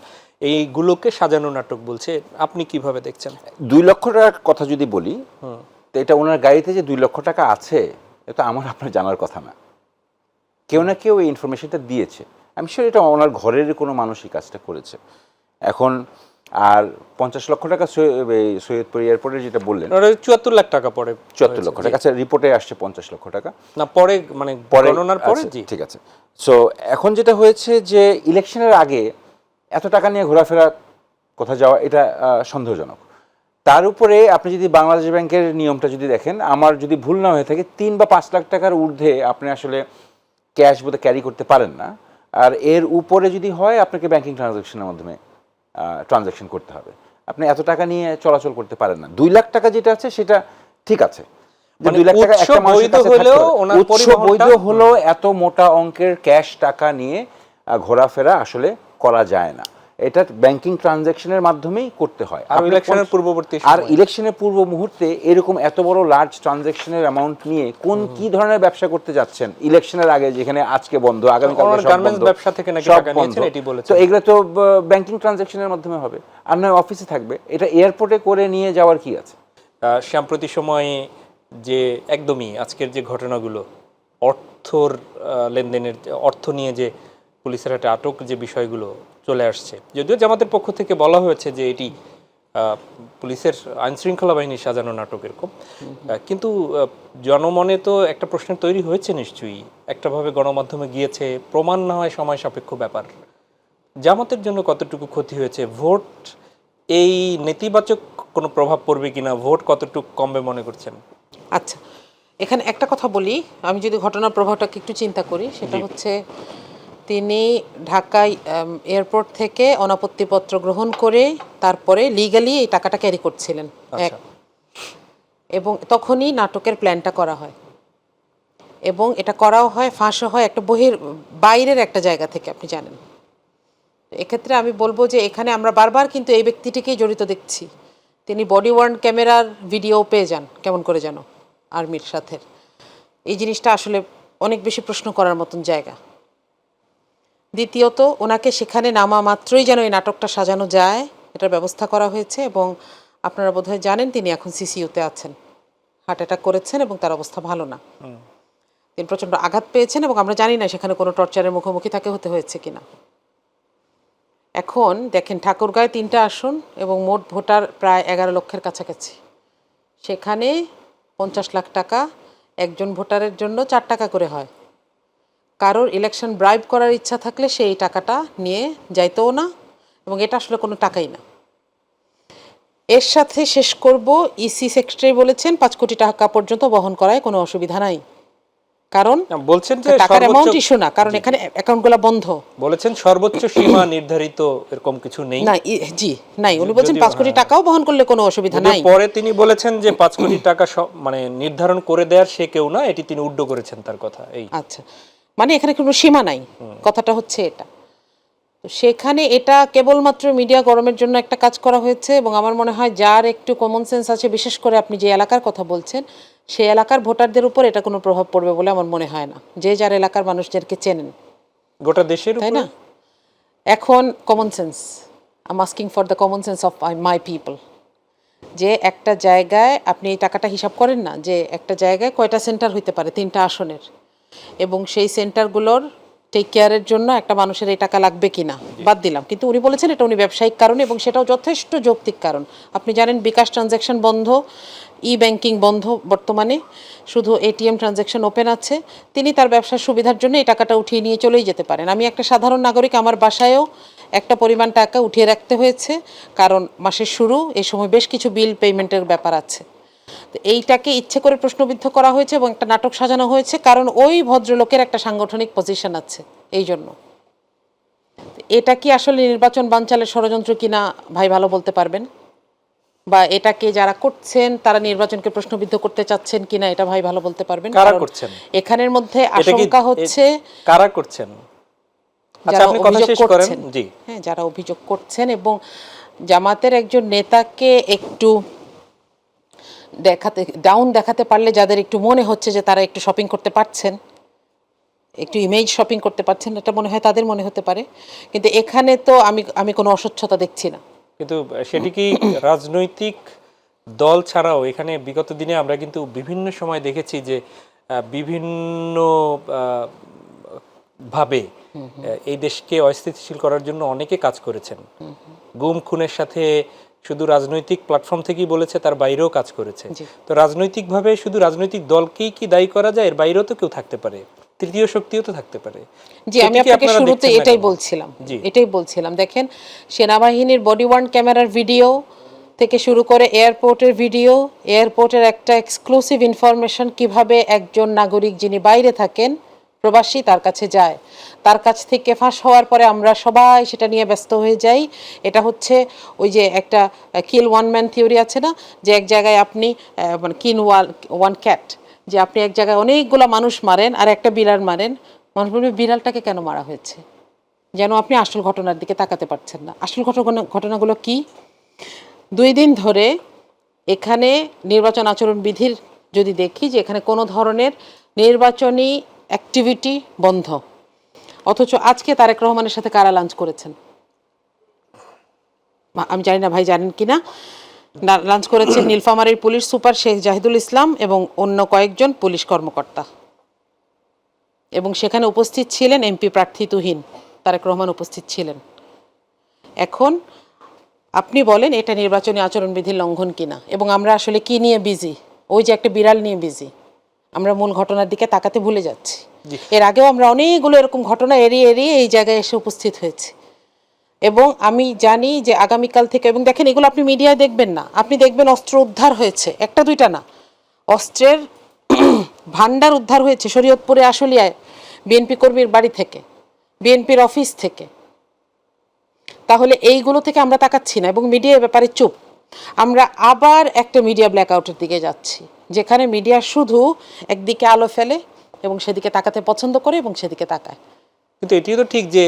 এইগুলোকে সাজানো নাটক বলছে। আপনি কিভাবে দেখছেন? 2 লক্ষ টাকার কথা যদি বলি, তো এটা ওনার গাড়িতে যে 2 লক্ষ টাকা আছে, এটা আমার আপনার জানার কথা না, কেউ না কেউ এই ইনফরমেশনটা দিয়েছে। আমি শিওর এটা ওনার ঘরের কোনো মানুষই কাজটা করেছে। এখন আর 50 লক্ষ টাকা সৈয়দপুর এয়ারপোর্টে যেটা বললেন, 74 লাখ টাকা পড়ে, 74 লক্ষ টাকা, আচ্ছা রিপোর্টে আসছে 50 লক্ষ টাকা না, পরে মানে গণনার পরে। জি ঠিক আছে। সো এখন যেটা হয়েছে যে ইলেকশনের আগে এত টাকা নিয়ে ঘোরাফেরা কোথাও যাওয়া, এটা সন্দেহজনক। তার উপরে আপনি যদি বাংলাদেশ ব্যাংকের নিয়মটা যদি দেখেন, আমার যদি ভুল না হয়ে থাকে, 3 বা 5 লাখ টাকার ঊর্ধ্বে আপনি আসলে ক্যাশ বোধহয় ক্যারি করতে পারেন না, আর এর উপরে যদি হয় আপনাকে ব্যাংকিং ট্রানজাকশনের মাধ্যমে ট্রানজাকশন করতে হবে। আপনি এত টাকা নিয়ে চলাচল করতে পারেন না। 2 লাখ টাকা যেটা আছে সেটা ঠিক আছে, যে 2 লাখ টাকা একটা মানুষের কাছে উৎস বৈধ হলেও এত মোটা অঙ্কের ক্যাশ টাকা নিয়ে ঘোরাফেরা আসলে করা যায় না, এটা ব্যাংকিং ট্রানজাকশনের মাধ্যমেই করতে হয়। আর ইলেকশনের পূর্ব মুহূর্তে এরকম এত বড় লার্জ ট্রানজাকশনের অ্যামাউন্ট নিয়ে কি ধরনের ব্যবসা করতে যাচ্ছেন ইলেকশনের আগে, যেখানে আজকে বন্ধ, আগামীকাল ব্যবসা থেকে নাকি টাকা নিয়েছেন এটি বলেছেন, তো এগুলো তো ব্যাংকিং ট্রানজাকশনের মাধ্যমে হবে, আর নয় অফিসে থাকবে। এটা এয়ারপোর্টে করে নিয়ে যাওয়ার কি আছে? সাম্প্রতিক সময়ে যে একদমই আজকের যে ঘটনাগুলো, অর্থর লেনদেনের, অর্থ নিয়ে যে পুলিশের একটা আটক যে বিষয়গুলো চলে আসছে, যদিও জামাতের পক্ষ থেকে বলা হয়েছে যে এটি পুলিশের আইনশৃঙ্খলা বাহিনীর সাজানো নাটক এরকম, কিন্তু জনমনে তো একটা প্রশ্নের তৈরি হয়েছে নিশ্চয়ই, একটাভাবে গণমাধ্যমে গিয়েছে, প্রমাণ না হয় সময় সাপেক্ষ ব্যাপার। জামাতের জন্য কতটুকু ক্ষতি হয়েছে? ভোট এই নেতিবাচক কোনো প্রভাব পড়বে কিনা, ভোট কতটুকু কমবে মনে করছেন? আচ্ছা, এখানে একটা কথা বলি, আমি যদি ঘটনার প্রভাবটাকে একটু চিন্তা করি, সেটা জি। হচ্ছে তিনি ঢাকায় এয়ারপোর্ট থেকে অনাপত্তিপত্র গ্রহণ করে তারপরে লিগ্যালি এই টাকাটা ক্যারি করছিলেন। এক, আচ্ছা। এবং তখনই নাটকের প্ল্যানটা করা হয়, এবং এটা করাও হয়, ফাঁসও হয় একটা বাইরের একটা জায়গা থেকে, আপনি জানেন। এক্ষেত্রে আমি বলবো যে এখানে আমরা বারবার কিন্তু এই ব্যক্তিটিকেই জড়িত দেখছি। তিনি বডি ওয়ার্ন ক্যামেরার ভিডিও পেয়ে যান কেমন করে যেন আর্মির সাথে। এই জিনিসটা আসলে অনেক বেশি প্রশ্ন করার মতন জায়গা। দ্বিতীয়ত, ওনাকে সেখানে নামা মাত্রই যেন এই নাটকটা সাজানো যায়, এটার ব্যবস্থা করা হয়েছে। এবং আপনারা বোধহয় জানেন তিনি এখন সিসিইউতে আছেন, হার্ট অ্যাটাক করেছেন এবং তার অবস্থা ভালো না। তিনি প্রচণ্ড আঘাত পেয়েছেন এবং আমরা জানি না সেখানে কোনো টর্চারের মুখোমুখি তাকে হতে হয়েছে কিনা। এখন দেখেন, ঠাকুরগাঁয়ে 3টা আসন এবং মোট ভোটার প্রায় 11 লক্ষের কাছাকাছি। সেখানে 50 লাখ টাকা একজন ভোটারের জন্য 4 টাকা করে হয়। কারোর ইলেকশন ব্রাইব করার ইচ্ছা থাকলে সেই টাকাটা নিয়ে যাইতেও না, এবং এটা আসলে কোনো টাকাই না। এর সাথে শেষ করব, ইসি সেক্রেটারি বলেছেন 5 কোটি টাকা পর্যন্ত বহন করায় কোনো অসুবিধা নাই, কারণ বলছেন যে টাকার অ্যামাউন্ট ইস্যু না, কারণ এখানে অ্যাকাউন্টগুলো বন্ধ। বলেছেন সর্বোচ্চ সীমা নির্ধারিত এরকম কিছু নেই। না, জি নাই, উনি বলছেন 5 কোটি টাকাও বহন করলে কোনো অসুবিধা নাই। পরে তিনি বলেছেন যে 5 কোটি টাকা মানে নির্ধারণ করে দেওয়ার সে কেউ না, এটি তিনি উড্ড করেছেন তার কথা। এই আচ্ছা, মানে এখানে কোনো সীমা নাই, কথাটা হচ্ছে এটা। তো সেখানে এটা কেবলমাত্র মিডিয়া গরমের জন্য একটা কাজ করা হয়েছে, এবং আমার মনে হয় যার একটু কমন সেন্স আছে, বিশেষ করে আপনি যে এলাকার কথা বলছেন, সেই এলাকার ভোটারদের উপর এটা কোনো প্রভাব পড়বে বলে আমার মনে হয় না। যে যার এলাকার মানুষদেরকে চেনেন, গোটা দেশের তাই উপরে না? এখন common sense, I am asking for the common sense of my people, যে একটা জায়গায় আপনি এই টাকাটা হিসাব করেন না, যে একটা জায়গায় কয়টা সেন্টার হইতে পারে, 3টা আসনের, এবং সেই সেন্টারগুলোর টেক কেয়ারের জন্য একটা মানুষের এই টাকা লাগবে কিনা বাদ দিলাম, কিন্তু উনি বলেছেন এটা উনি ব্যবসায়িক কারণে, এবং সেটাও যথেষ্ট যৌক্তিক কারণ। আপনি জানেন বিকাশ ট্রানজ্যাকশন বন্ধ, ই ব্যাংকিং বন্ধ বর্তমানে, শুধু এটিএম ট্রানজ্যাকশন ওপেন আছে। তিনি তার ব্যবসার সুবিধার জন্য এই টাকাটা উঠিয়ে নিয়ে চলেই যেতে পারেন। আমি একটা সাধারণ নাগরিক, আমার বাসায়ও একটা পরিমাণ টাকা উঠিয়ে রাখতে হয়েছে, কারণ মাসের শুরু, এই সময় বেশ কিছু বিল পেমেন্টের ব্যাপার আছে। তো এইটাকে ইচ্ছে করে প্রশ্নবিদ্ধ করা হয়েছে এবং একটা নাটক সাজানো হয়েছে, কারণ ওই ভদ্রলোকের একটা সাংগঠনিক পজিশন আছে এই জন্য। এটা কি আসলে নির্বাচন বানচালের ষড়যন্ত্র কিনা ভাই ভালো বলতে পারবেন, বা এটাকে যারা করছেন তারা নির্বাচনকে প্রশ্নবিদ্ধ করতে চাচ্ছেন কিনা এটা ভাই ভালো বলতে পারবেন। কারা করছেন এখানের মধ্যে আশঙ্কা হচ্ছে কারা করছেন? আচ্ছা, আপনি কথা শেষ করেন। জি, হ্যাঁ, যারা অভিযোগ করছেন, এবং জামাতের একজন নেতাকে একটু ডাউন দেখাতে পারলে, যাদের একটু মনে হচ্ছে যে তারা একটু শপিং করতে পারছেন, একটু ইমেজ শপিং করতে পারছেন, এটা মনে হয় তাদের মনে হতে পারে। কিন্তু এখানে তো আমি কোনো অস্বচ্ছতা দেখছি না। কিন্তু সেটি কি রাজনৈতিক দল ছাড়াও এখানে বিগত দিনে আমরা কিন্তু বিভিন্ন সময় দেখেছি যে বিভিন্ন ভাবে এই দেশকে অস্থিতিশীল করার জন্য অনেকে কাজ করেছেন। গুম খুনের সাথে শুধু রাজনৈতিক প্ল্যাটফর্ম থেকেই বলেছে, তার বাইরেও কাজ করেছে। তো রাজনৈতিকভাবে শুধু রাজনৈতিক দলকেই কি দায়ী করা যায়? এর বাইরেও তো কেউ থাকতে পারে, তৃতীয় শক্তিও তো থাকতে পারে। জি, আমি আপনাকে শুরুতে এটাই বলছিলাম। দেখেন, সেনাবাহিনীর বডি ওয়ার্ন ক্যামেরার ভিডিও থেকে শুরু করে এয়ারপোর্টের ভিডিও, এয়ারপোর্টের একটা এক্সক্লুসিভ ইনফরমেশন কিভাবে একজন নাগরিক যিনি বাইরে থাকেন, প্রবাসী, তার কাছে যায়, তার কাছ থেকে ফাঁস হওয়ার পরে আমরা সবাই সেটা নিয়ে ব্যস্ত হয়ে যাই। এটা হচ্ছে ওই যে একটা কিল ওয়ান ম্যান থিওরি আছে না, যে এক জায়গায় আপনি মানে কিল ওয়ান ক্যাট, যে আপনি এক জায়গায় অনেকগুলো মানুষ মারেন আর একটা বিড়াল মারেন, মানুষ বলবে বিড়ালটাকে কেন মারা হয়েছে, যেন আপনি আসল ঘটনার দিকে তাকাতে পারছেন না। আসল ঘটনাগুলো কি? 2 দিন ধরে এখানে নির্বাচন আচরণ বিধির যদি দেখি, যে এখানে কোনো ধরনের নির্বাচনী অ্যাক্টিভিটি বন্ধ, অথচ আজকে তারেক রহমানের সাথে কারা লাঞ্চ করেছেন আমি জানি না ভাই জানেন কিনা। লাঞ্চ করেছেন নীলফামারীর পুলিশ সুপার শেখ জাহিদুল ইসলাম এবং অন্য কয়েকজন পুলিশ কর্মকর্তা, এবং সেখানে উপস্থিত ছিলেন এমপি প্রার্থী তুহিন, তারেক রহমান উপস্থিত ছিলেন। এখন আপনি বলেন এটা নির্বাচনী আচরণবিধির লঙ্ঘন কিনা, এবং আমরা আসলে কি নিয়ে বিজি? ওই যে একটা বিড়াল নিয়ে বিজি, আমরা মূল ঘটনার দিকে তাকাতে ভুলে যাচ্ছি। এর আগেও আমরা অনেকগুলো এরকম ঘটনা এড়িয়ে এই জায়গায় এসে উপস্থিত হয়েছি। এবং আমি জানি যে আগামীকাল থেকে, এবং দেখেন এগুলো আপনি মিডিয়ায় দেখবেন না, আপনি দেখবেন অস্ত্র উদ্ধার হয়েছে, একটা দুইটা না, অস্ত্রের ভান্ডার উদ্ধার হয়েছে শরীয়তপুরে আশুলিয়ায় বিএনপি কর্মীর বাড়ি থেকে, বিএনপির অফিস থেকে। তাহলে এইগুলো থেকে আমরা তাকাচ্ছি না এবং মিডিয়ার ব্যাপারে চুপ। আমরা আবার একটা মিডিয়া ব্ল্যাকআউটের দিকে যাচ্ছি, যেখানে মিডিয়া শুধু একদিকে আলো ফেলে এবং সেদিকে তাকাতে পছন্দ করে এবং সেদিকে তাকায়। কিন্তু এটিও তো ঠিক যে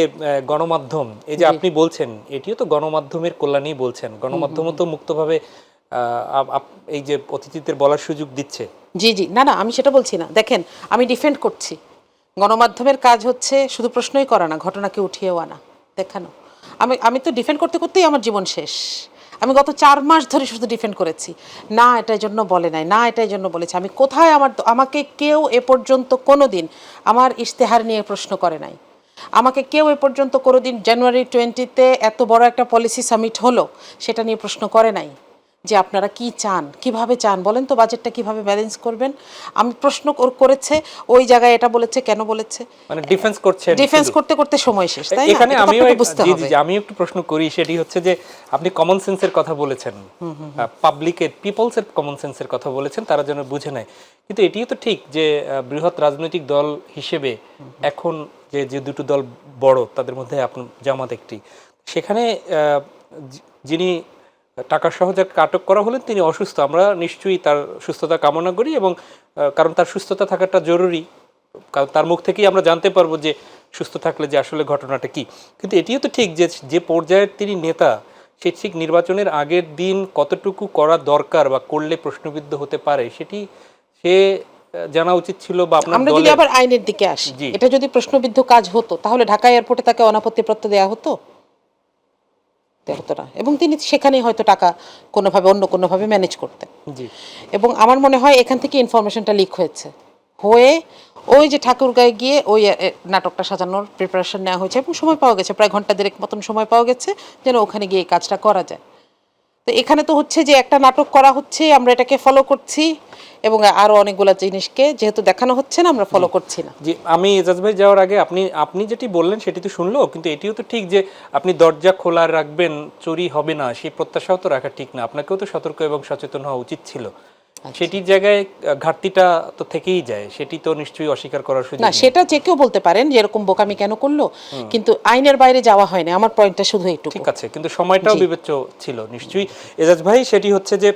গণমাধ্যম, এই যে আপনি বলছেন, এটিও তো গণমাধ্যমের কল্যাণেই বলছেন। গণমাধ্যমও তো মুক্তভাবে এই যে অতিথিদের বলার সুযোগ দিচ্ছে। জি জি, না না, আমি সেটা বলছি না। দেখেন, আমি ডিফেন্ড করছি। গণমাধ্যমের কাজ হচ্ছে শুধু প্রশ্নই করা না, ঘটনাকে উঠিয়েও আনা, দেখানো। আমি তো ডিফেন্ড করতে করতেই আমার জীবন শেষ। আমি গত 4 মাস ধরে শুধু ডিফেন্ড করেছি, না এটার জন্য বলে নাই, না এটার জন্য বলেছে। আমি কোথায় আমাকে কেউ এ পর্যন্ত কোনো দিন আমার ইশতেহার নিয়ে প্রশ্ন করে নাই। আমাকে কেউ এ পর্যন্ত কোনো দিন জানুয়ারি 20-তে এত বড় একটা পলিসি সামিট হলো সেটা নিয়ে প্রশ্ন করে নাই যে আপনারা কি চান, কিভাবে চান বলেন তো, বাজেটটা কিভাবে ব্যালেন্স করবেন। আমি প্রশ্ন করেছে ওই জায়গায় এটা বলেছে, কেন বলেছে, মানে ডিফেন্স করছে, ডিফেন্স করতে করতে সময় শেষ, তাই না? এখানে এটা তো আমিও আপনাকে বুঝতে জি হবে। জি আমি একটু প্রশ্ন করি, সেটি হচ্ছে যে আপনি কমন সেন্সের কথা বলেছেন, পাবলিকের, পিপলসের কমন সেন্সের কথা বলেছেন, তারা যেন বুঝে নেয়। কিন্তু এটিও তো ঠিক যে বৃহৎ রাজনৈতিক দল হিসেবে এখন যে দুটো দল বড়, তাদের মধ্যে আপনার জামাত একটি, সেখানে যিনি টাকা সহ যাকে আটক করা হলেন তিনি অসুস্থ। আমরা নিশ্চয়ই তার সুস্থতা কামনা করি, এবং কারণ তার সুস্থতা থাকাটা জরুরি, কারণ তার মুখ থেকেই আমরা জানতে পারবো যে সুস্থ থাকলে যে আসলে ঘটনাটা কি। কিন্তু এটিও তো ঠিক যে যে পর্যায়ের তিনি নেতা, সে ঠিক নির্বাচনের আগের দিন কতটুকু করা দরকার বা করলে প্রশ্নবিদ্ধ হতে পারে সেটি সে জানা উচিত ছিল। বা আপনার আমরা যদি আবার আইনের দিকে আসি, জি। এটা যদি প্রশ্নবিদ্ধ কাজ হতো তাহলে ঢাকা এয়ারপোর্টে তাকে অনাপত্তি পত্র দেওয়া হতো? হতো না, এবং তিনি সেখানেই হয়তো টাকা কোনোভাবে অন্য কোনোভাবে ম্যানেজ করতেন। জি। এবং আমার মনে হয় এখান থেকে ইনফরমেশনটা লিক হয়েছে, হয়ে ওই যে ঠাকুরগাঁয়ে গিয়ে ওই নাটকটা সাজানোর প্রিপারেশন নেওয়া হয়েছে এবং সময় পাওয়া গেছে, প্রায় ঘন্টা দেড়েক মতন সময় পাওয়া গেছে যেন ওখানে গিয়ে এই কাজটা করা যায়। তো এখানে তো হচ্ছে যে একটা নাটক করা হচ্ছে, আমরা এটাকে ফলো করছি, এবং আরও অনেকগুলো জিনিসকে যেহেতু দেখানো হচ্ছে না আমরা ফলো করছি না। জি, আমি এজাজ ভাই যাওয়ার আগে আপনি যেটি বললেন সেটি তো শুনলো, কিন্তু এটিও তো ঠিক যে আপনি দরজা খোলা রাখবেন, চুরি হবে না, সেই প্রত্যাশাও তো রাখা ঠিক না। আপনাকেও তো সতর্ক এবং সচেতন হওয়া উচিত ছিল। সেটির জায়গায় ঘাটতিটা তো থেকেই যায়, সেটি তো নিশ্চয়ই অস্বীকার করার সুযোগ না, নেই। সেটা যে কেউ বলতে পারেন যে এরকম বোকামি কেন করলো, কিন্তু আইনের বাইরে যাওয়া হয় না। আমার পয়েন্টটা শুধু এইটুকু। ঠিক আছে, কিন্তু সময়টাও জি। বিবেচ্য ছিল নিশ্চয়ই। এজাজ ভাই, সেটি হচ্ছে যে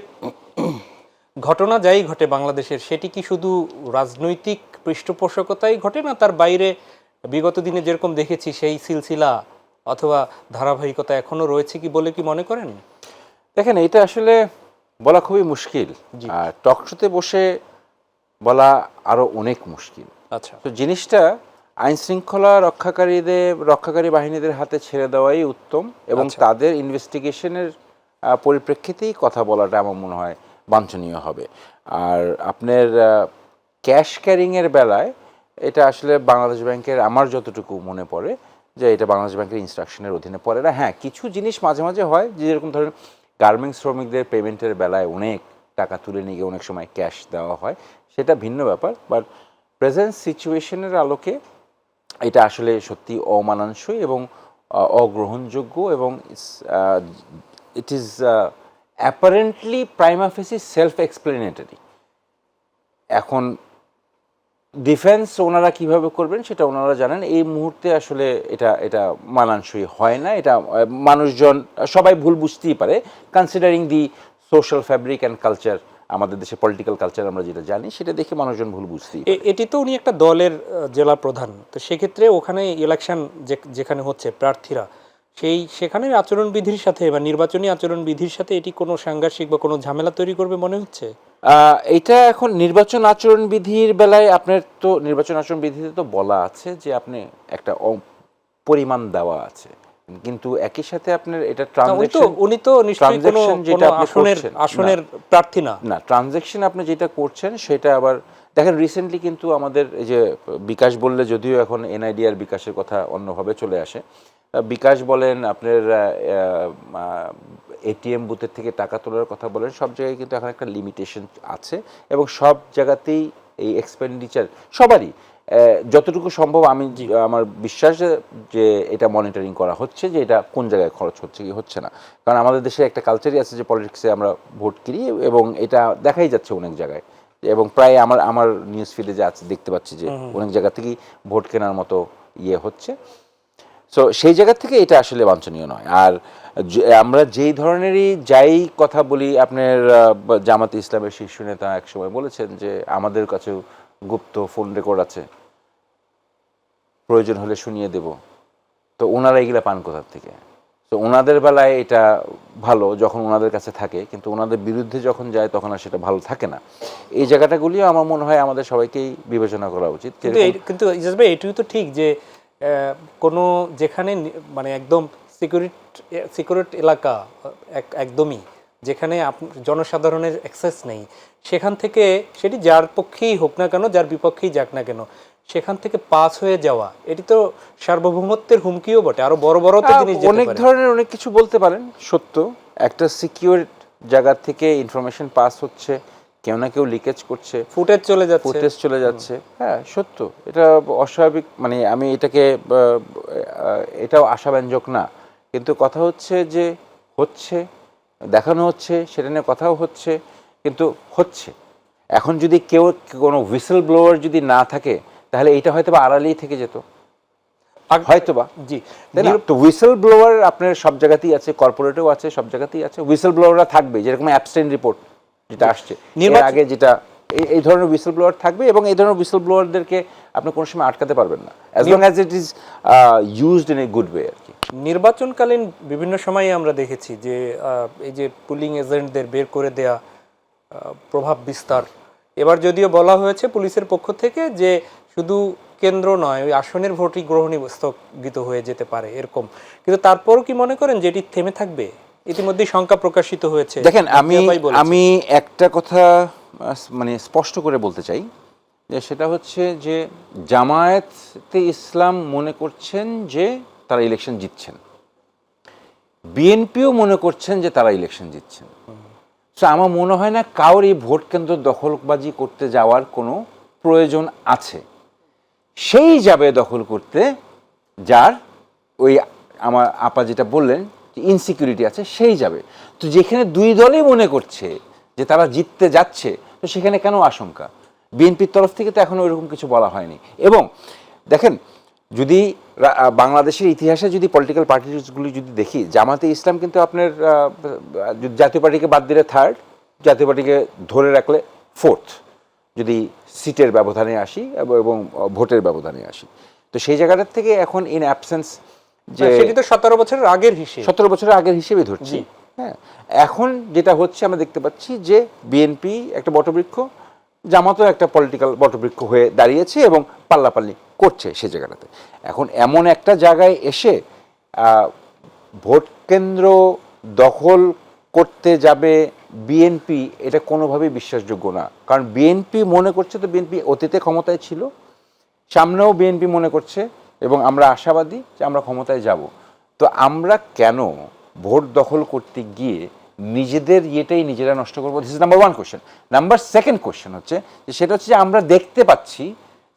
ঘটনা যাই ঘটে বাংলাদেশের, সেটি কি শুধু রাজনৈতিক পৃষ্ঠপোষকতাই ঘটে, না তার বাইরে বিগত দিনে যেরকম দেখেছি সেই সিলসিলা অথবা ধারাবাহিকতা এখনো রয়েছে কি বলে কি মনে করেন? দেখেন, এটা আসলে বলা খুবই মুশকিল, আর টক শোতে বসে বলা আরো অনেক মুশকিল। আচ্ছা। তো জিনিসটা আইন শৃঙ্খলা রক্ষাকারী বাহিনীদের হাতে ছেড়ে দেওয়াই উত্তম, এবং আচ্ছা। তাদের ইনভেস্টিগেশনের পরিপ্রেক্ষিতেই কথা বলাটা আমার মনে হয় বাঞ্ছনীয় হবে। আর আপনার ক্যাশ ক্যারিংয়ের বেলায় এটা আসলে বাংলাদেশ ব্যাংকের, আমার যতটুকু মনে পড়ে যে এটা বাংলাদেশ ব্যাংকের ইনস্ট্রাকশনের অধীনে পড়ে না। হ্যাঁ, কিছু জিনিস মাঝে মাঝে হয়, যেরকম ধরেন গার্মেন্টস শ্রমিকদের পেমেন্টের বেলায় অনেক টাকা তুলে নিয়ে গিয়ে অনেক সময় ক্যাশ দেওয়া হয়, সেটা ভিন্ন ব্যাপার। বাট প্রেজেন্ট সিচুয়েশনের আলোকে এটা আসলে সত্যি অমানানসই এবং অগ্রহণযোগ্য, এবং it is apparently prima ফেসি self explanatory. এখন ডিফেন্স ওনারা কিভাবে করবেন সেটা ওনারা জানেন। এই মুহূর্তে আসলে এটা মানানসই হয় না। এটা মানুষজন সবাই ভুল বুঝতেই পারে, considering the social fabric and culture, আমাদের দেশে পলিটিক্যাল কালচার আমরা যেটা জানি, সেটা দেখে মানুষজন ভুল বুঝতেই পারে। এটি তো উনি একটা দলের জেলা প্রধান, তো সেক্ষেত্রে ওখানে ইলেকশন যেখানে হচ্ছে প্রার্থীরা, সেখানে আচরণবিধির সাথে বা নির্বাচনী আচরণবিধির সাথে এটি কোনো সাংঘর্ষিক বা কোনো ঝামেলা তৈরি করবে মনে হচ্ছে? এটা এখন নির্বাচন আচরণবিধির বেলায় আপনার তো নির্বাচন আচরণবিধিতে তো বলা আছে যে আপনি একটা পরিমাণ দেওয়া আছে, কিন্তু একই সাথে আপনার এটা উনি তো নিশ্চয়ই কোনো আসনের প্রার্থী না। ট্রানজ্যাকশন আপনি যেটা করছেন সেটা আবার দেখেন, রিসেন্টলি কিন্তু আমাদের এই যে বিকাশ বললে, যদিও এখন এনআইডিআর বিকাশের কথা অন্যভাবে চলে আসে, বিকাশ বলেন, আপনার এটিএম বুথের থেকে টাকা তোলার কথা বলেন, সব জায়গায় কিন্তু এখন একটা লিমিটেশন আছে, এবং সব জায়গাতেই এই এক্সপেন্ডিচার সবারই যতটুকু সম্ভব আমি আমার বিশ্বাস যে এটা মনিটরিং করা হচ্ছে যে এটা কোন জায়গায় খরচ হচ্ছে কি হচ্ছে না, কারণ আমাদের দেশে একটা কালচারই আছে যে পলিটিক্সে আমরা ভোট কিনি এবং এটা দেখাই যাচ্ছে অনেক জায়গায়, এবং প্রায় আমার নিউজ ফিডে যে আছে দেখতে পাচ্ছি যে অনেক জায়গা থেকেই ভোট কেনার মতো ইয়ে হচ্ছে। সো সেই জায়গা থেকে এটা আসলে বাঞ্ছনীয় নয়। আর আমরা যেই ধরনেরই যাই কথা বলি, আপনার জামাতে ইসলামের শীর্ষ নেতা একসময় বলেছেন যে আমাদের কাছেও গুপ্ত ফোন রেকর্ড আছে, প্রয়োজন হলে শুনিয়ে দেব। তো ওনারা এগুলা পান কোথার থেকে? তো ওনাদের বেলায় এটা ভালো যখন ওনাদের কাছে থাকে, কিন্তু ওনাদের বিরুদ্ধে যখন যায় তখন আর সেটা ভালো থাকে না। এই জায়গাটাগুলিও আমার মনে হয় আমাদের সবাইকেই বিবেচনা করা উচিত। কিন্তু ইজাজ ভাই এটুকু তো ঠিক যে কোনো যেখানে মানে একদম সিকিউরিট এলাকা একদমই যেখানে জনসাধারণের অ্যাক্সেস নেই, সেখান থেকে সেটি যার পক্ষেই হোক না কেন, যার বিপক্ষেই যাক না কেন, সেখান থেকে পাস হয়ে যাওয়া এটি তো সার্বভৌমত্বের হুমকিও বটে। আরো বড় বড় তো জিনিস যেতে অনেক পারে। ধরনের অনেক কিছু বলতে পারেন, সত্য। একটা সিকিউর জায়গা থেকে ইনফরমেশন পাস হচ্ছে, কেউ না কেউ লিকেজ করছে, ফুটেজ চলে যাচ্ছে। হ্যাঁ সত্য, এটা অস্বাভাবিক, মানে আমি এটাকে এটাও আশাব্যঞ্জক না, কিন্তু কথা হচ্ছে যে হচ্ছে, দেখানো হচ্ছে, সেটা নিয়ে কথাও হচ্ছে, কিন্তু হচ্ছে। এখন যদি কেউ কোনো হুইসেল ব্লোয়ার যদি না থাকে তাহলে এটা হয়তো বা আড়ালেই থেকে যেত, হয়তোবা। জি, তো হুইসেল ব্লোয়ার আপনার সব জায়গাতেই আছে, কর্পোরেটেও আছে, সব জায়গাতেই আছে, হুইসেল ব্লোয়াররা থাকবে, যেরকম অ্যাবস্টেইন রিপোর্ট যেটা আসছে এর আগে, যেটা এই ধরনের হুইসেল ব্লোয়ার থাকবে, এবং এই ধরনের হুইসেল ব্লোয়ারদেরকে আপনি কোনো সময় আটকাতে পারবেন না, as long as it is used in a good way আর কি। নির্বাচনকালীন বিভিন্ন সময়ে আমরা দেখেছি যে এই যে পুলিং এজেন্টদের বের করে দেয়া, প্রভাব বিস্তার। এবার যদিও বলা হয়েছে পুলিশের পক্ষ থেকে যে শুধু কেন্দ্র নয়, ওই আসনের ভোটই গ্রহণী স্থগিত হয়ে যেতে পারে এরকম, কিন্তু তারপরও কি মনে করেন যে এটি থেমে থাকবে? ইতিমধ্যেই শঙ্কা প্রকাশিত হয়েছে। দেখেন, আমি একটা কথা মানে স্পষ্ট করে বলতে চাই, যে সেটা হচ্ছে যে জামায়াতে ইসলাম মনে করছেন যে তারা ইলেকশন জিতছেন, বিএনপিও মনে করছেন যে তারা ইলেকশন জিতছেন। সো আমার মনে হয় না কারোর এই ভোট কেন্দ্র দখলবাজি করতে যাওয়ার কোনো প্রয়োজন আছে। সেই যাবে দখল করতে যার ওই আমার আপা যেটা বললেন যে ইনসিকিউরিটি আছে, সেই যাবে। তো যেখানে দুই দলই মনে করছে যে তারা জিততে যাচ্ছে, তো সেখানে কেন আশঙ্কা? বিএনপির তরফ থেকে তো এখনো ওইরকম কিছু বলা হয়নি। এবং দেখেন, যদি বাংলাদেশের ইতিহাসে যদি পলিটিক্যাল পার্টিগুলি যদি দেখি, জামাতে ইসলাম কিন্তু আপনার জাতীয় পার্টিকে বাদ দিলে থার্ড, জাতীয় পার্টিকে ধরে রাখলে ফোর্থ, যদি সিটের ব্যবধানে আসি এবং ভোটের ব্যবধানে আসি। তো সেই জায়গাটার থেকে এখন ইন অ্যাবসেন্স, যে সেটি তো 17 বছরের আগের হিসেব, 17 বছরের আগের হিসেবে ধরছি। হ্যাঁ, এখন যেটা হচ্ছে আমরা দেখতে পাচ্ছি যে বিএনপি একটা বটবৃক্ষ, জামাতও একটা পলিটিক্যাল বটবৃক্ষ হয়ে দাঁড়িয়েছে এবং পাল্লাপাল্লি করছে সেই জায়গাটাতে। এখন এমন একটা জায়গায় এসে ভোট কেন্দ্র দখল করতে যাবে বিএনপি, এটা কোনোভাবেই বিশ্বাসযোগ্য না। কারণ বিএনপি মনে করছে, তো বিএনপি অতীতে ক্ষমতায় ছিল, সামনেও বিএনপি মনে করছে, এবং আমরা আশাবাদী যে আমরা ক্ষমতায় যাব। তো আমরা কেন ভোট দখল করতে গিয়ে নিজেদের ইয়েটাই নিজেরা নষ্ট করবো? This is number one question. Number second question হচ্ছে যে সেটা হচ্ছে যে আমরা দেখতে পাচ্ছি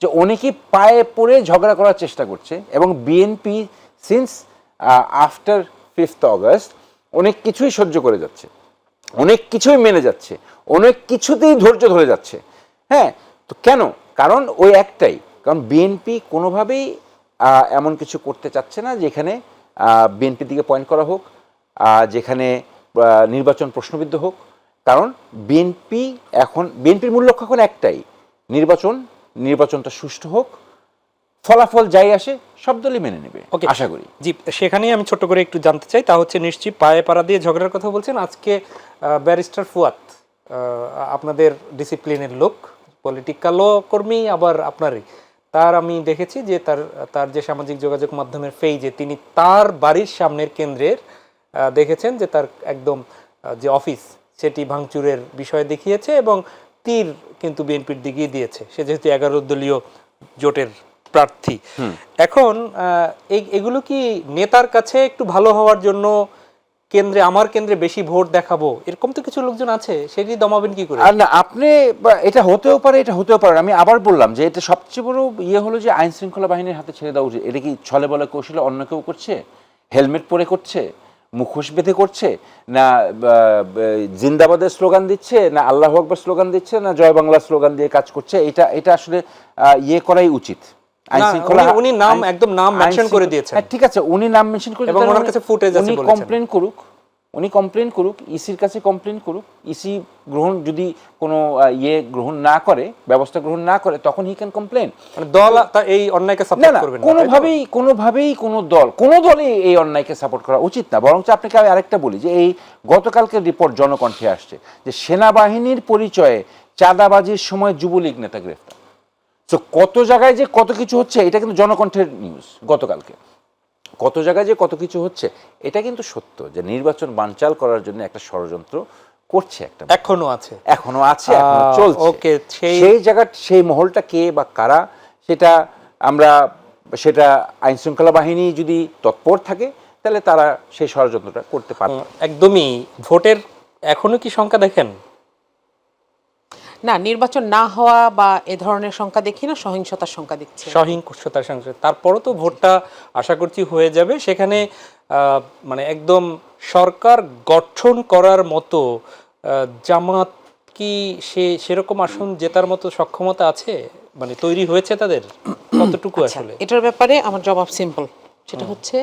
যে অনেকেই পায়ে পড়ে ঝগড়া করার চেষ্টা করছে, এবং BNP since after 5th August অনেক কিছুই সহ্য করে যাচ্ছে, অনেক কিছুই মেনে যাচ্ছে, অনেক কিছুতেই ধৈর্য ধরে যাচ্ছে। হ্যাঁ, তো কেন? কারণ ওই একটাই, কারণ বিএনপি কোনোভাবেই এমন কিছু করতে চাচ্ছে না যেখানে বিএনপির দিকে পয়েন্ট করা হোক, যেখানে নির্বাচন প্রশ্নবিদ্ধ হোক। কারণ বিএনপির মূল লক্ষ্য এখন একটাই, নির্বাচনটা সুষ্ঠু হোক, ফলাফল যাই আসে সব দলই মেনে নেবে আশা করি। জি, সেখানেই আমি ছোট করে একটু জানতে চাই, তা হচ্ছে নিশ্চয়ই পায়ে পাড়া দিয়ে ঝগড়ার কথা বলছেন। আজকে ব্যারিস্টার ফুয়াদ, আপনাদের ডিসিপ্লিনের লোক, পলিটিক্যালও কর্মী আবার আপনারই, তার আমি দেখেছি যে তার যে সামাজিক যোগাযোগ মাধ্যমের পেজে তিনি তার বাড়ির সামনের কেন্দ্রের দেখেছেন যে তার একদম যে অফিস সেটি ভাঙচুরের বিষয় দেখিয়েছে, এবং তীর কিন্তু বিএনপির দিকেই দিয়েছে, সে যেহেতু 11 দলীয় জোটের প্রার্থী। এখন এগুলো কি নেতার কাছে একটু ভালো হওয়ার জন্য কেন্দ্রে আমার কেন্দ্রে বেশি ভোট দেখাবো, এরকম তো কিছু লোকজন আছে, সেটি দমাবেন কি করে? আর না আপনি এটা হতেও পারে, এটা হতেও পারে। আমি আবার বললাম যে এটা সবচেয়ে বড় হলো যে আইন শৃঙ্খলা বাহিনীর হাতে ছেড়ে দেওয়া উচিত। এটা কি ছলে বলে কৌশলে অন্য কেউ করছে, হেলমেট পরে করছে, মুখোশ বেঁধে করছে, না জিন্দাবাদের স্লোগান দিচ্ছে, না আল্লাহু আকবার স্লোগান দিচ্ছে, না জয় বাংলা স্লোগান দিয়ে কাজ করছে? এটা আসলে করাই উচিত। আইন না, শৃঙ্খলা উনি নাম একদম নাম মেনশন করে দিয়েছেন। হ্যাঁ ঠিক আছে, উনি নাম মেনশন করে এবং ওনার কাছে ফুটেজ আছে উনি বলেছেন। কমপ্লেন করুক, ইসির কাছে কমপ্লেন করুক। ইসি যদি কোনো গ্রহণ না করে, ব্যবস্থা গ্রহণ না করে, তখন হি ক্যান কমপ্লেন। মানে দল এই অন্যায়কে না সাপোর্ট না, করবে না, কোনোভাবেই কোনো দলই এই অন্যায়কে সাপোর্ট করা উচিত না। বরং আপনাকে আমি আরেকটা বলি যে এই গতকালকের রিপোর্ট জনকণ্ঠে আসছে যে সেনাবাহিনীর পরিচয়ে চাঁদাবাজির সময় যুবলীগ নেতা গ্রেফতার। তো কত জায়গায় যে কত কিছু হচ্ছে, এটা কিন্তু জনকণ্ঠের নিউজ গতকালকে। কত জায়গায় যে কত কিছু হচ্ছে, এটা কিন্তু সত্য যে নির্বাচন বানচাল করার জন্য একটা ষড়যন্ত্র করছে, এখনো আছে, এখনো চলছে। ওকে, সেই জায়গা, সেই মহলটা কে বা কারা, সেটা আইন শৃঙ্খলা বাহিনী যদি তৎপর থাকে, তাহলে তারা সেই ষড়যন্ত্রটা করতে পারবে। একদমই। ভোটের এখনো কি সংখ্যা দেখেন? না, নির্বাচন না হওয়া বা এ ধরনের সংখ্যা দেখি না, সহিংসতার সংখ্যা দেখছি। সহিংসতার সংখ্যা, তারপরও তো ভোটটা আশা করছি হয়ে যাবে। সেখানে মানে একদম সরকার গঠন করার মতো জামাত কি সেরকম আসন জেতার মতো সক্ষমতা আছে, মানে তৈরি হয়েছে তাদের কতটুকু? আসলে এটার ব্যাপারে আমার জবাব সিম্পল, সেটা হচ্ছে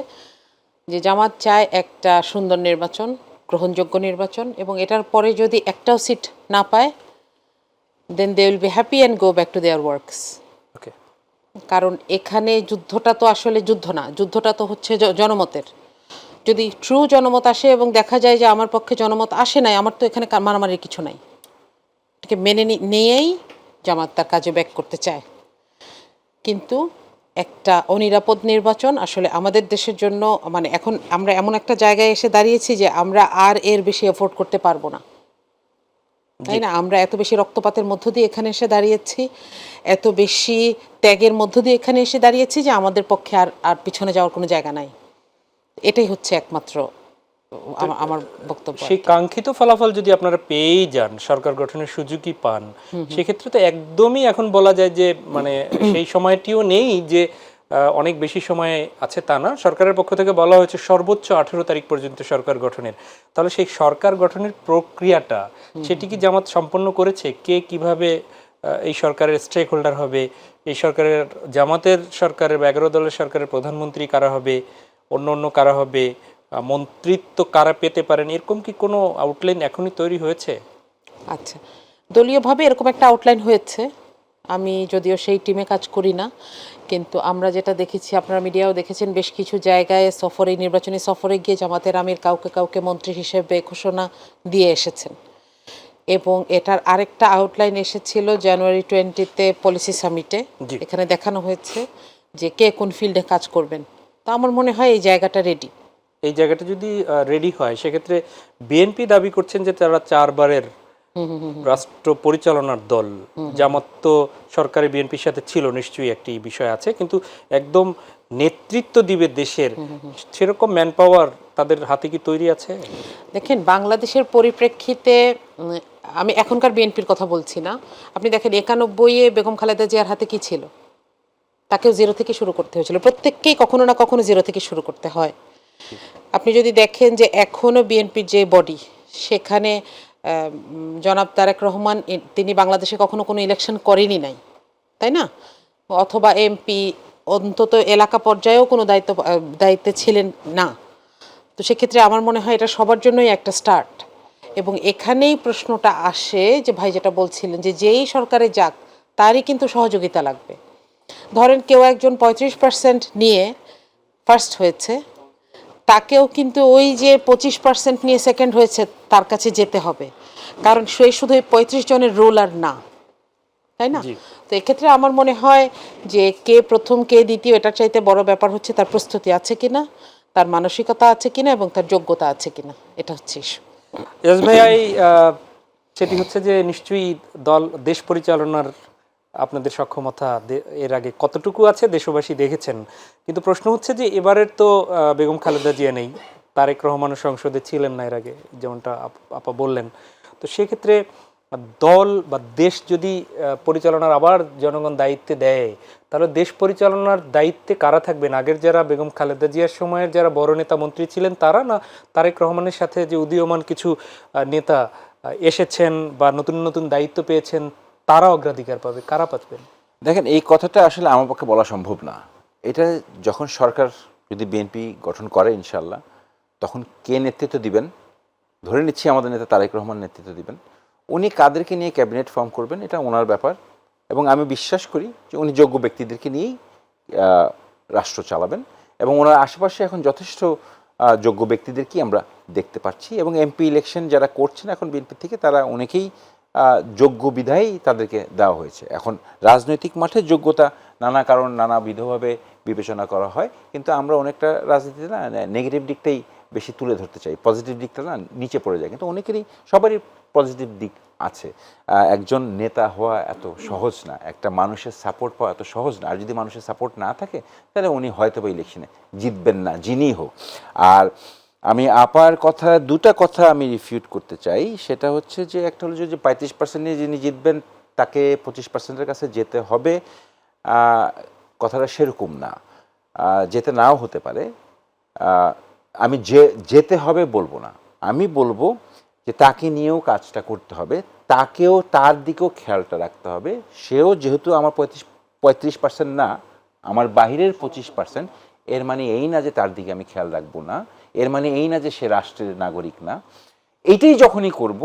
যে জামাত চায় একটা সুন্দর নির্বাচন, গ্রহণযোগ্য নির্বাচন, এবং এটার পরে যদি একটাও সিট না পায়, then they will be happy and go back to their works. Okay, কারণ এখানে যুদ্ধটা তো আসলে যুদ্ধ না, যুদ্ধটা তো হচ্ছে জনমতের। যদি ট্রু জনমত আসে এবং দেখা যায় যে আমার পক্ষে জনমত আসে নাই, আমার তো এখানে মারামারির কিছু নাই, এটাকে মেনে নিয়েই জামাত তার কাজে ব্যাক করতে চায়। কিন্তু একটা অনিরাপদ নির্বাচন আসলে আমাদের দেশের জন্য, মানে এখন আমরা এমন একটা জায়গায় এসে দাঁড়িয়েছি যে আমরা আর এর বেশি এফোর্ড করতে পারবো না, তাই না? আমরা এত বেশি রক্তপাতের মধ্য দিয়ে এখানে এসে দাঁড়িয়েছি, এত বেশি ত্যাগের মধ্য দিয়ে এখানে এসে দাঁড়িয়েছি যে আমাদের পক্ষে আর পিছনে যাওয়ার কোনো জায়গা নাই। এটাই হচ্ছে একমাত্র আমার বক্তব্য। সেই কাঙ্ক্ষিত ফলাফল যদি আপনারা পেয়েই যান, সরকার গঠনের সুযোগই পান, সেক্ষেত্রে তো একদমই এখন বলা যায় যে মানে সেই সময়টিও নেই যে অনেক বেশি সময় আছে, তা না। সরকারের পক্ষ থেকে বলা হয়েছে সর্বোচ্চ 18 তারিখ পর্যন্ত সরকার গঠনের। তাহলে সেই সরকার গঠনের প্রক্রিয়াটা সেটি কি জামাত সম্পন্ন করেছে? কে কিভাবে এই সরকারের স্টেক হোল্ডার হবে, এই সরকারের জামাতের সরকারের 11 দলের সরকারের প্রধানমন্ত্রী কারা হবে, অন্য কারা হবে, মন্ত্রিত্ব কারা পেতে পারেন, এরকম কি কোনো আউটলাইন এখনই তৈরি হয়েছে? আচ্ছা, দলীয়ভাবে এরকম একটা আউটলাইন হয়েছে। আমি যদিও সেই টিমে কাজ করি না, কিন্তু আমরা যেটা দেখেছি, আপনারা মিডিয়াও দেখেছেন, বেশ কিছু জায়গায় নির্বাচনী সফরে গিয়ে জামাতের আমির কাউকে মন্ত্রী হিসেবে ঘোষণা দিয়ে এসেছেন। এবং এটার আরেকটা আউটলাইন এসেছিল জানুয়ারি 20-তে পলিসি সামিটে। এখানে দেখানো হয়েছে যে কে কোন ফিল্ডে কাজ করবেন। তো আমার মনে হয় এই জায়গাটা রেডি। এই জায়গাটা যদি রেডি হয়, সেক্ষেত্রে বিএনপি দাবি করছেন যে তারা 4 বারের রাষ্ট্র পরিচালনার দল। জামাত তো সরকারে বিএনপির সাথে ছিল, নিশ্চয়ই একটি বিষয় আছে, কিন্তু একদম নেতৃত্ব দিবে দেশের, সেরকম ম্যান পাওয়ার তাদের হাতে কি তৈরি আছে? দেখেন, বাংলাদেশের পরিপ্রেক্ষিতে আমি এখনকার বিএনপির কথা বলছি না। আপনি দেখেন 91-এ বেগম খালেদা জিয়ার হাতে কি ছিল? তাকেও জিরো থেকে শুরু করতে হয়েছিল। প্রত্যেককেই কখনো না কখনো জিরো থেকে শুরু করতে হয়। আপনি যদি দেখেন যে এখনও বিএনপির যে বডি, সেখানে জনাব তারেক রহমান, তিনি বাংলাদেশে কখনো কোনো ইলেকশন করেনি নাই, তাই না? অথবা এমপি, অন্তত এলাকা পর্যায়েও কোনো দায়িত্বে ছিলেন না। তো সেক্ষেত্রে আমার মনে হয় এটা সবার জন্যই একটা স্টার্ট। এবং এখানেই প্রশ্নটা আসে যে ভাই যেটা বলছিলেন যে যেই সরকারে যাক, তারই কিন্তু সহযোগিতা লাগবে। ধরেন কেউ একজন 35% নিয়ে ফার্স্ট হয়েছে, তাকেও কিন্তু ওই যে 25% নিয়ে সেকেন্ড হয়েছে তার কাছে যেতে হবে, কারণ সে শুধু 35 জনের রুলার না, তাই না? তো এক্ষেত্রে আমার মনে হয় যে কে প্রথম কে দ্বিতীয়, এটার চাইতে বড় ব্যাপার হচ্ছে তার প্রস্তুতি আছে কিনা, তার মানসিকতা আছে কিনা, এবং তার যোগ্যতা আছে কিনা। এটা হচ্ছে ইস্যু। এস ভাই, সেটি হচ্ছে যে নিশ্চয়ই দেশ পরিচালনার আপনাদের সক্ষমতা এর আগে কতটুকু আছে দেশবাসী দেখেছেন, কিন্তু প্রশ্ন হচ্ছে যে এবারের তো বেগম খালেদা জিয়া নেই, তারেক রহমানের সংসদে ছিলেন না এর আগে, যেমনটা আপা বললেন। তো সেক্ষেত্রে দল বা দেশ যদি পরিচালনার আবার জনগণ দায়িত্বে দেয়, তাহলে দেশ পরিচালনার দায়িত্বে কারা থাকবেন? আগের যারা বেগম খালেদা জিয়ার সময়ের যারা বড় নেতা মন্ত্রী ছিলেন তারা, না তারেক রহমানের সাথে যে উদীয়মান কিছু নেতা এসেছেন বা নতুন নতুন দায়িত্ব পেয়েছেন তারা অগ্রাধিকার পাবে? কারা পাবেন? দেখেন, এই কথাটা আসলে আমার পক্ষে বলা সম্ভব না। এটা যখন সরকার যদি বিএনপি গঠন করে ইনশাল্লাহ, তখন কে নেতৃত্ব দিবেন, ধরে নিচ্ছি আমাদের নেতা তারেক রহমান নেতৃত্ব দিবেন, উনি কাদেরকে নিয়ে ক্যাবিনেট ফর্ম করবেন এটা ওনার ব্যাপার। এবং আমি বিশ্বাস করি যে উনি যোগ্য ব্যক্তিদেরকে নিয়েই রাষ্ট্র চালাবেন। এবং ওনার আশেপাশে এখন যথেষ্ট যোগ্য ব্যক্তিদেরকেই আমরা দেখতে পাচ্ছি। এবং এমপি ইলেকশন যারা করছেন এখন বিএনপি থেকে, তারা অনেকেই যোগ্য বিধায়ী তাদেরকে দেওয়া হয়েছে। এখন রাজনৈতিক মাঠে যোগ্যতা নানা কারণ নানাবিধভাবে বিবেচনা করা হয়, কিন্তু আমরা অনেকটা রাজনীতিতে না নেগেটিভ দিকটাই বেশি তুলে ধরতে চাই, পজিটিভ দিকটা না নিচে পড়ে যায়। কিন্তু অনেকেরই সবারই পজিটিভ দিক আছে। একজন নেতা হওয়া এত সহজ না, একটা মানুষের সাপোর্ট পাওয়া এত সহজ না। আর যদি মানুষের সাপোর্ট না থাকে তাহলে উনি হয়তো বা ইলেকশনে জিতবেন না, যিনিই হোক। আর আমি আপার কথা, দুটা কথা আমি রিফিউট করতে চাই। সেটা হচ্ছে যে একটা হলো যে 35% নিয়ে যিনি জিতবেন তাকে 25%-এর কাছে যেতে হবে, কথাটা সেরকম না। যেতে নাও হতে পারে। আমি যেতে হবে বলবো না, আমি বলবো যে তাকে নিয়েও কাজটা করতে হবে, তাকেও তার দিকেও খেয়ালটা রাখতে হবে। সেও যেহেতু আমার 35% না, আমার বাহিরের 25%, এর মানে এই না যে তার দিকে আমি খেয়াল রাখবো না, এর মানে এই না যে সে রাষ্ট্রের নাগরিক না। এইটাই যখনই করব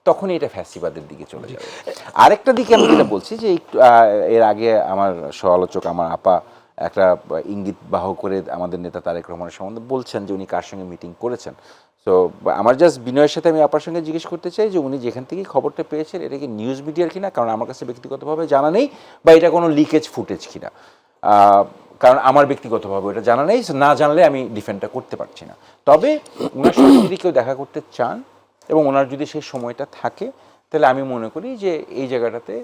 তখনই এটা ফ্যাসিবাদের দিকে চলে যাবে। আরেকটা দিকে আমি যেটা বলছি যে একটু এর আগে আমার সহ-আলোচক আমার আপা একটা ইঙ্গিত বাহ করে আমাদের নেতা তারেক রহমানের সম্বন্ধে বলছেন যে উনি কার সঙ্গে মিটিং করেছেন। তো আমার জাস্ট বিনয়ের সাথে আমি আপার সঙ্গে জিজ্ঞেস করতে চাই যে উনি যেখান থেকে খবরটা পেয়েছেন এটা কি নিউজ মিডিয়ার কিনা, কারণ আমার কাছে ব্যক্তিগতভাবে জানা নেই, বা এটা কোনো লিকেজ ফুটেজ কিনা, কারণ আমার ব্যক্তিগতভাবে এটা জানা নেই। না জানলে আমি ডিফেন্ডটা করতে পারছি না। তবে ওনার সঙ্গে যদি কেউ দেখা করতে চান এবং ওনার যদি সেই সময়টা থাকে, তাহলে আমি মনে করি যে এই জায়গাটাতে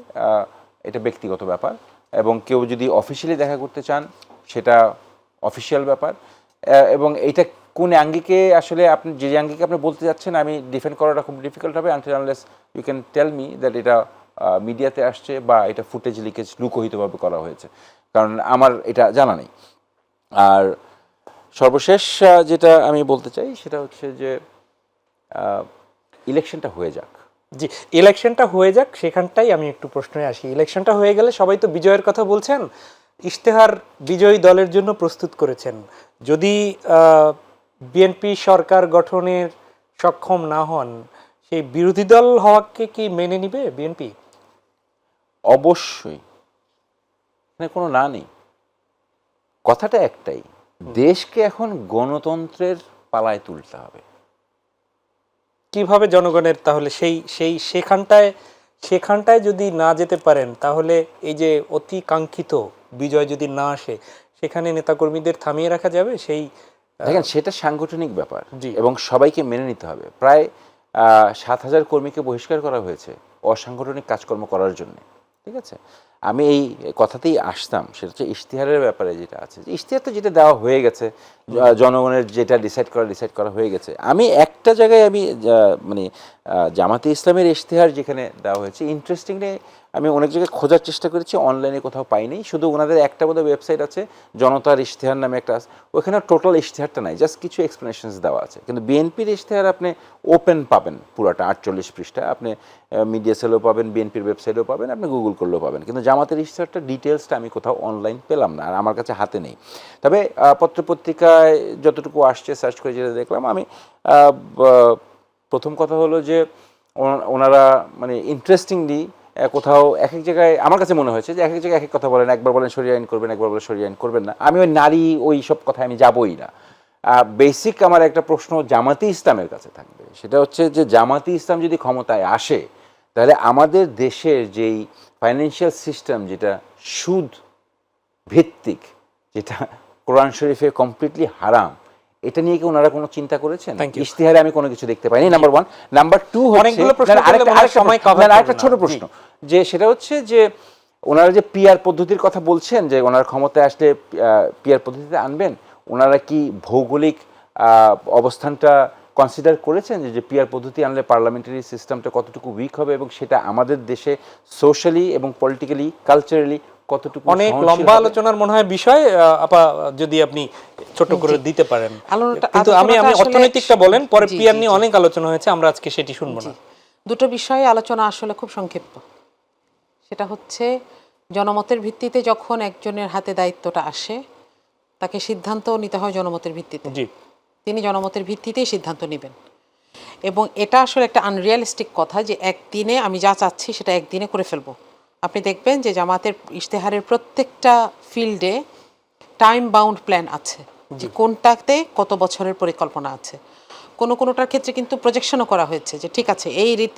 এটা ব্যক্তিগত ব্যাপার। এবং কেউ যদি অফিসিয়ালি দেখা করতে চান সেটা অফিসিয়াল ব্যাপার। এবং এইটা কোন আঙ্গিকে আসলে আপনি যে আঙ্গিকে আপনি বলতে যাচ্ছেন আমি ডিফেন্ড করাটা খুব ডিফিকাল্ট হবে, until unless you can tell me that এটা মিডিয়াতে আসছে বা এটা ফুটেজ লিকেজ লুকোহিতভাবে করা হয়েছে, কারণ আমার এটা জানা নেই। আর সর্বশেষ যেটা আমি বলতে চাই সেটা হচ্ছে যে ইলেকশনটা হয়ে যাক। জি, ইলেকশনটা হয়ে যাক, সেখানটাই আমি একটু প্রশ্নে আসি। ইলেকশনটা হয়ে গেলে সবাই তো বিজয়ের কথা বলছেন, ইশতেহার বিজয়ী দলের জন্য প্রস্তুত করেছেন। যদি বিএনপি সরকার গঠনের সক্ষম না হন, সেই বিরোধী দল হওয়াকে কি মেনে নিবে বিএনপি? অবশ্যই, এখানে কোনো না নেই। কথাটা একটাই, দেশকে এখন গণতন্ত্রের পালায় তুলতে হবে। কিভাবে জনগণের তাহলে সেই সেই সেখানটায় যদি না যেতে পারেন, তাহলে এই যে অতি কাঙ্ক্ষিত বিজয় যদি না আসে, সেখানে নেতাকর্মীদের থামিয়ে রাখা যাবে? সেই দেখেন, সেটা সাংগঠনিক ব্যাপার জি। এবং সবাইকে মেনে নিতে হবে। প্রায় 7,000 কর্মীকে বহিষ্কার করা হয়েছে অসাংগঠনিক কাজকর্ম করার জন্য। ঠিক আছে, আমি এই কথাতেই আসতাম, সেটা হচ্ছে ইশতেহারের ব্যাপারে যেটা আছে। ইশতেহার তো যেটা দেওয়া হয়ে গেছে, জনগণের যেটা ডিসাইড করা হয়ে গেছে। আমি একটা জায়গায় আমি মানে জামাতে ইসলামের ইশতেহার যেখানে দেওয়া হয়েছে, ইন্টারেস্টিংলি আমি অনেক জায়গায় খোঁজার চেষ্টা করেছি, অনলাইনে কোথাও পাইনি। শুধু ওনাদের একটা বোধহয় ওয়েবসাইট আছে, জনতার ইশতেহার নামে একটা, ওখানে টোটাল ইশতেহারটা নাই, জাস্ট কিছু এক্সপ্লেনেশনস দেওয়া আছে। কিন্তু বিএনপির ইশতেহার আপনি ওপেন পাবেন, পুরাটা 48 পৃষ্ঠা, আপনি মিডিয়া সেলেও পাবেন, বিএনপির ওয়েবসাইটেও পাবেন, আপনি গুগল করলেও পাবেন। কিন্তু জামাতের ইশতেহারটা ডিটেলসটা আমি কোথাও অনলাইন পেলাম না, আর আমার কাছে হাতে নেই। তবে পত্রপত্রিকায় যতটুকু আসছে সার্চ করে যেটা দেখলাম আমি, প্রথম কথা হলো যে ওনারা মানে ইন্টারেস্টিংলি কোথাও এক এক জায়গায় আমার কাছে মনে হয়েছে যে এক এক জায়গায় এক এক কথা বলেন। একবার বলেন শরিয়া আইন করবেন, একবার বলেন শরিয়া আইন করবেন না। আমি ওই নারী ওই সব কথায় আমি যাবই না। বেসিক আমার একটা প্রশ্ন জামাতে ইসলামের কাছে থাকবে, সেটা হচ্ছে যে জামাতে ইসলাম যদি ক্ষমতায় আসে, তাহলে আমাদের দেশের যেই ফাইন্যান্সিয়াল সিস্টেম যেটা সুদ ভিত্তিক, যেটা কোরআন শরীফে কমপ্লিটলি হারাম, এটা নিয়ে কি ওনারা কোনো চিন্তা করেছেন? ইশতেহারে আমি কোনো কিছু দেখতে পাইনি, নাম্বার 1। নাম্বার 2 হচ্ছে আরেকটা ছোট প্রশ্ন, যে সেটা হচ্ছে যে ওনারা যে পিআর পদ্ধতির কথা বলছেন, যে ওনারা ক্ষমতায় আসলে পিআর পদ্ধতিতে আনবেন, ওনারা কি ভৌগোলিক অবস্থানটা কনসিডার করেছেন যে পিআর পদ্ধতি আনলে পার্লামেন্টারি সিস্টেমটা কতটুকু উইক হবে এবং সেটা আমাদের দেশে সোশ্যালি এবং পলিটিক্যালি কালচারালি কতটুকু অনেক সহনশীল লম্বা হবে? আলোচনার মনে হয় বিষয়, আপা যদি আপনি ছোট করে দিতে পারেন। কিন্তু আমি আলোচনাটা আসলে- অর্থনৈতিকটা বলেন, পরে জি, পিআর জি, নিয়ে জি। অনেক আলোচনা হয়েছে, আমরা আজকে সেটি শুনবো না। দুটো বিষয়ে আলোচনা আসলে খুব সংক্ষিপ্ত। সেটা হচ্ছে জনমতের ভিত্তিতে যখন একজনের হাতে দায়িত্বটা আসে তাকে সিদ্ধান্ত নিতে হয় জনমতের ভিত্তিতে। জি, তিনি জনমতের ভিত্তিতেই সিদ্ধান্ত নেবেন এবং এটা আসলে একটা আনরিয়ালিস্টিক কথা যে একদিনে আমি যা চাচ্ছি সেটা একদিনে করে ফেলবো। আপনি দেখবেন যে জামাতের ইশতেহারের প্রত্যেকটা ফিল্ডে টাইম বাউন্ড প্ল্যান আছে, যে কোনটাতে কত বছরের পরিকল্পনা আছে। কোনোটার ক্ষেত্রে কিন্তু প্রজেকশনও করা হয়েছে যে ঠিক আছে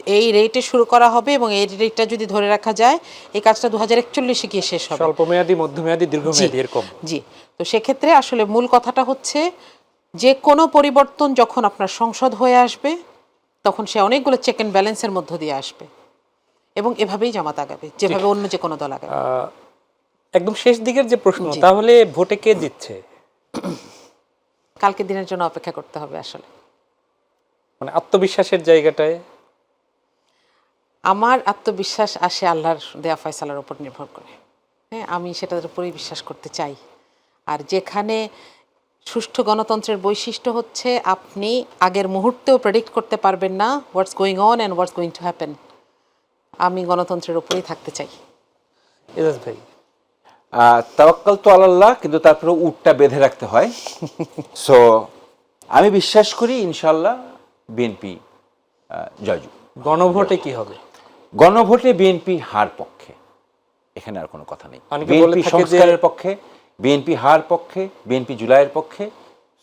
এই রেটে শুরু করা হবে এবং এই রেটটা যদি ধরে রাখা যায় এই কাজটা 2041 গিয়ে শেষ হবে। স্বল্পমেয়াদী, মধ্যমেয়াদী, দীর্ঘমেয়াদী জি, এরকম। জি। তো সেক্ষেত্রে আসলে মূল কথাটা হচ্ছে যে কোনো পরিবর্তন যখন আপনার সংসদ হয়ে আসবে তখন সে অনেকগুলো চেক অ্যান্ড ব্যালেন্সের মধ্য দিয়ে আসবে এবং এভাবেই জামাত আগাবে যেভাবে অন্য যে কোনো দল আগাবে। একদম শেষ দিকের যে প্রশ্ন, জি। তাহলে ভোটে কে জিতছে? কালকের দিনের জন্য অপেক্ষা করতে হবে আসলে। মানে আত্মবিশ্বাসের জায়গাটায় আমার আত্মবিশ্বাস আসে আল্লাহর দেয়া ফয়সালার উপর নির্ভর করে। হ্যাঁ, আমি সেটার উপরেই বিশ্বাস করতে চাই। আর যেখানে সুষ্ঠু গণতন্ত্রের বৈশিষ্ট্য হচ্ছে আপনি আগের মুহূর্তেও প্রেডিক্ট করতে পারবেন না what's going on and what's going to happen, আমি গণতন্ত্রের উপরেই থাকতে চাই। এজাজ ভাই, তাওয়াক্কাল তো আল্লাহ, কিন্তু তারপরে উটটা বেঁধে রাখতে হয়। সো আমি বিশ্বাস করি ইনশাল্লাহ বিএনপি জয়যুগ। গণভোটে কি হবে? গণভোটে বিএনপি হার পক্ষে, এখানে আর কোনো কথা নেই। অনেকে বলে বিএনপি থাকে যে- সংস্কারের পক্ষে, বিএনপি হার পক্ষে, বিএনপি জুলাইয়ের পক্ষে।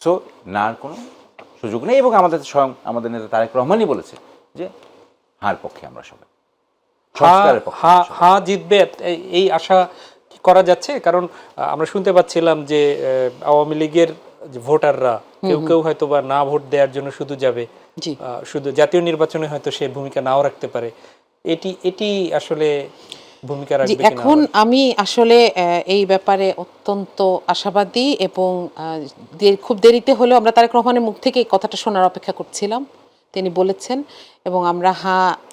সো না আর কোনো সুযোগ নেই এবং আমাদের স্বয়ং আমাদের নেতা তারেক রহমানই বলেছে যে হার পক্ষে আমরা সবাই, সংস্কারের পক্ষে আমরা সবাই। হা জিতবে এই আশা কি করা যাচ্ছে? কারণ আমরা শুনতে পাচ্ছিলাম যে আওয়ামী লীগের যে ভোটাররা কেউ কেউ হয়তো বা না ভোট দেওয়ার জন্য শুধু যাবে, জি, শুধু জাতীয় নির্বাচনে হয়তো সে ভূমিকা নাও রাখতে পারে। এটি আসলে ভূমিকা জি। রাখবে কিনা? এখন আমি আসলে এই ব্যাপারে অত্যন্ত আশাবাদী এবং খুব দেরিতে হলেও আমরা তারেক রহমানের মুখ থেকে এই কথাটা শোনার অপেক্ষা করছিলাম। তিনি বলেছেন এবং আমরা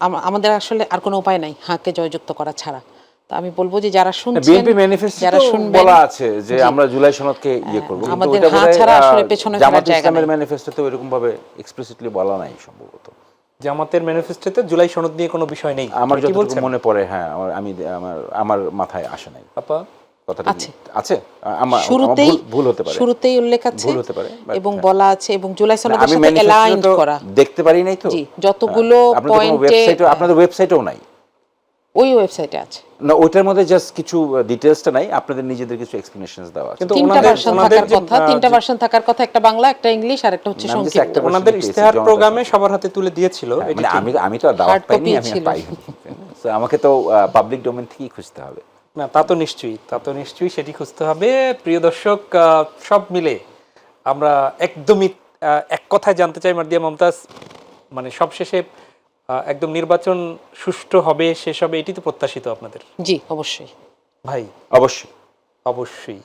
আমাদের আসলে আর কোনো উপায় নাই হাঁকে জয়যুক্ত করা ছাড়া। তো আমি বলবো যে যারা শুনছেন, বিএনপি ম্যানিফেস্টো যারা শুনবেন, বলা আছে যে জি, আমরা জুলাই সনদকে ইয়ে করব, কিন্তু আমাদের ওটা হা বোধহয় ছাড়া আসলে পেছনে ফেরার জামাত জায়গা ইসলামের নাই। ম্যানিফেস্টোতে এরকম ভাবে এক্সপ্লিসিটলি বলা নাই সম্ভবত। জামাতের ম্যানিফেস্টোতে জুলাই সনদ নিয়ে কোনো বিষয় নেই, আমার কি যতটুকু বলছেন? মনে পড়ে, হ্যাঁ, আমার মাথায় আসে নাই আপা, কথাটা। আছে। আছে, আমার শুরুতেই ভুল হতে পারে, শুরুতেই উল্লেখ আছে ভুল হতে পারে, but এবং হ্যাঁ। বলা আছে এবং জুলাই সনদের আমি সাথে অ্যালাইন্ড ম্যানিফেস্টো করা। দেখতে পারি নাই তো। জি, যতগুলো আপনাদের কোনো পয়েন্টে ওয়েবসাইটে, আপনাদের ওয়েবসাইটেও নাই ওই ওয়েবসাইটে আছে। না, ওইটার মধ্যে জাস্ট কিছু ডিটেইলসটা নাই, আপনাদের নিজেদের কিছু এক্সপ্লেনেশনস দেওয়া আছে। কিন্তু তিনটা ওনাদের- ভার্সন ওনাদের থাকার যে, কথা, তিনটা ভার্সন থাকার কথা, একটা বাংলা, একটা ইংলিশ আর একটা হচ্ছে আমি just সংক্ষিপ্ত। একটা version ওনাদের পেয়েছি, ইশতেহার জনতা প্রোগ্রামে সংসদ। সবার হাতে তুলে দিয়েছিল। হ্যাঁ, এটি মানে ঠিক। আমি তো আর দাওয়াত Hard পাইনি, copy আমি আর ছিল। পাইনি। So, আমাকে তো পাবলিক ডোমেন থেকেই খুঁজতে হবে। না, তা তো নিশ্চয়ই সেটি খুঁজতে হবে। প্রিয় দর্শক, সব মিলে আমরা একদমই এক কথায় জানতে চাই মার্দিয়া মমতাজ, মানে সবশেষে একদম নির্বাচন সুষ্ঠু হবে, শেষ হবে, এটি তো প্রত্যাশিত আপনাদের? জি, অবশ্যই ভাই, অবশ্যই। অবশ্যই।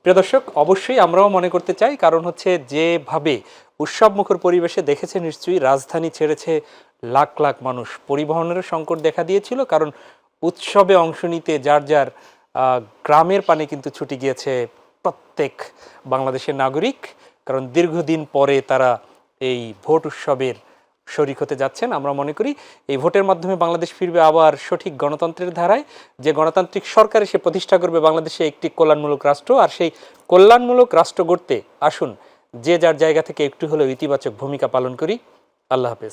প্রিয় দর্শক, অবশ্যই আমরাও মনে করতে চাই, কারণ হচ্ছে যেভাবে উৎসব মুখর পরিবেশে দেখেছে নিশ্চয়ই রাজধানী ছেড়েছে লাখ লাখ মানুষ, পরিবহনেরও সংকট দেখা দিয়েছিল, কারণ উৎসবে অংশ নিতে যার যার গ্রামের পানে কিন্তু ছুটে গিয়েছে প্রত্যেক বাংলাদেশের নাগরিক, কারণ দীর্ঘদিন পরে তারা এই ভোট উৎসবের শরিক হতে যাচ্ছেন। আমরা মনে করি এই ভোটের মাধ্যমে বাংলাদেশ ফিরবে আবার সঠিক গণতন্ত্রের ধারায়, যে গণতান্ত্রিক সরকার এসে প্রতিষ্ঠা করবে বাংলাদেশে একটি কল্যাণমূলক রাষ্ট্র। আর সেই কল্যাণমূলক রাষ্ট্র গড়তে আসুন যে যার জায়গা থেকে একটু হলেও ইতিবাচক ভূমিকা পালন করি। আল্লাহ হাফেজ।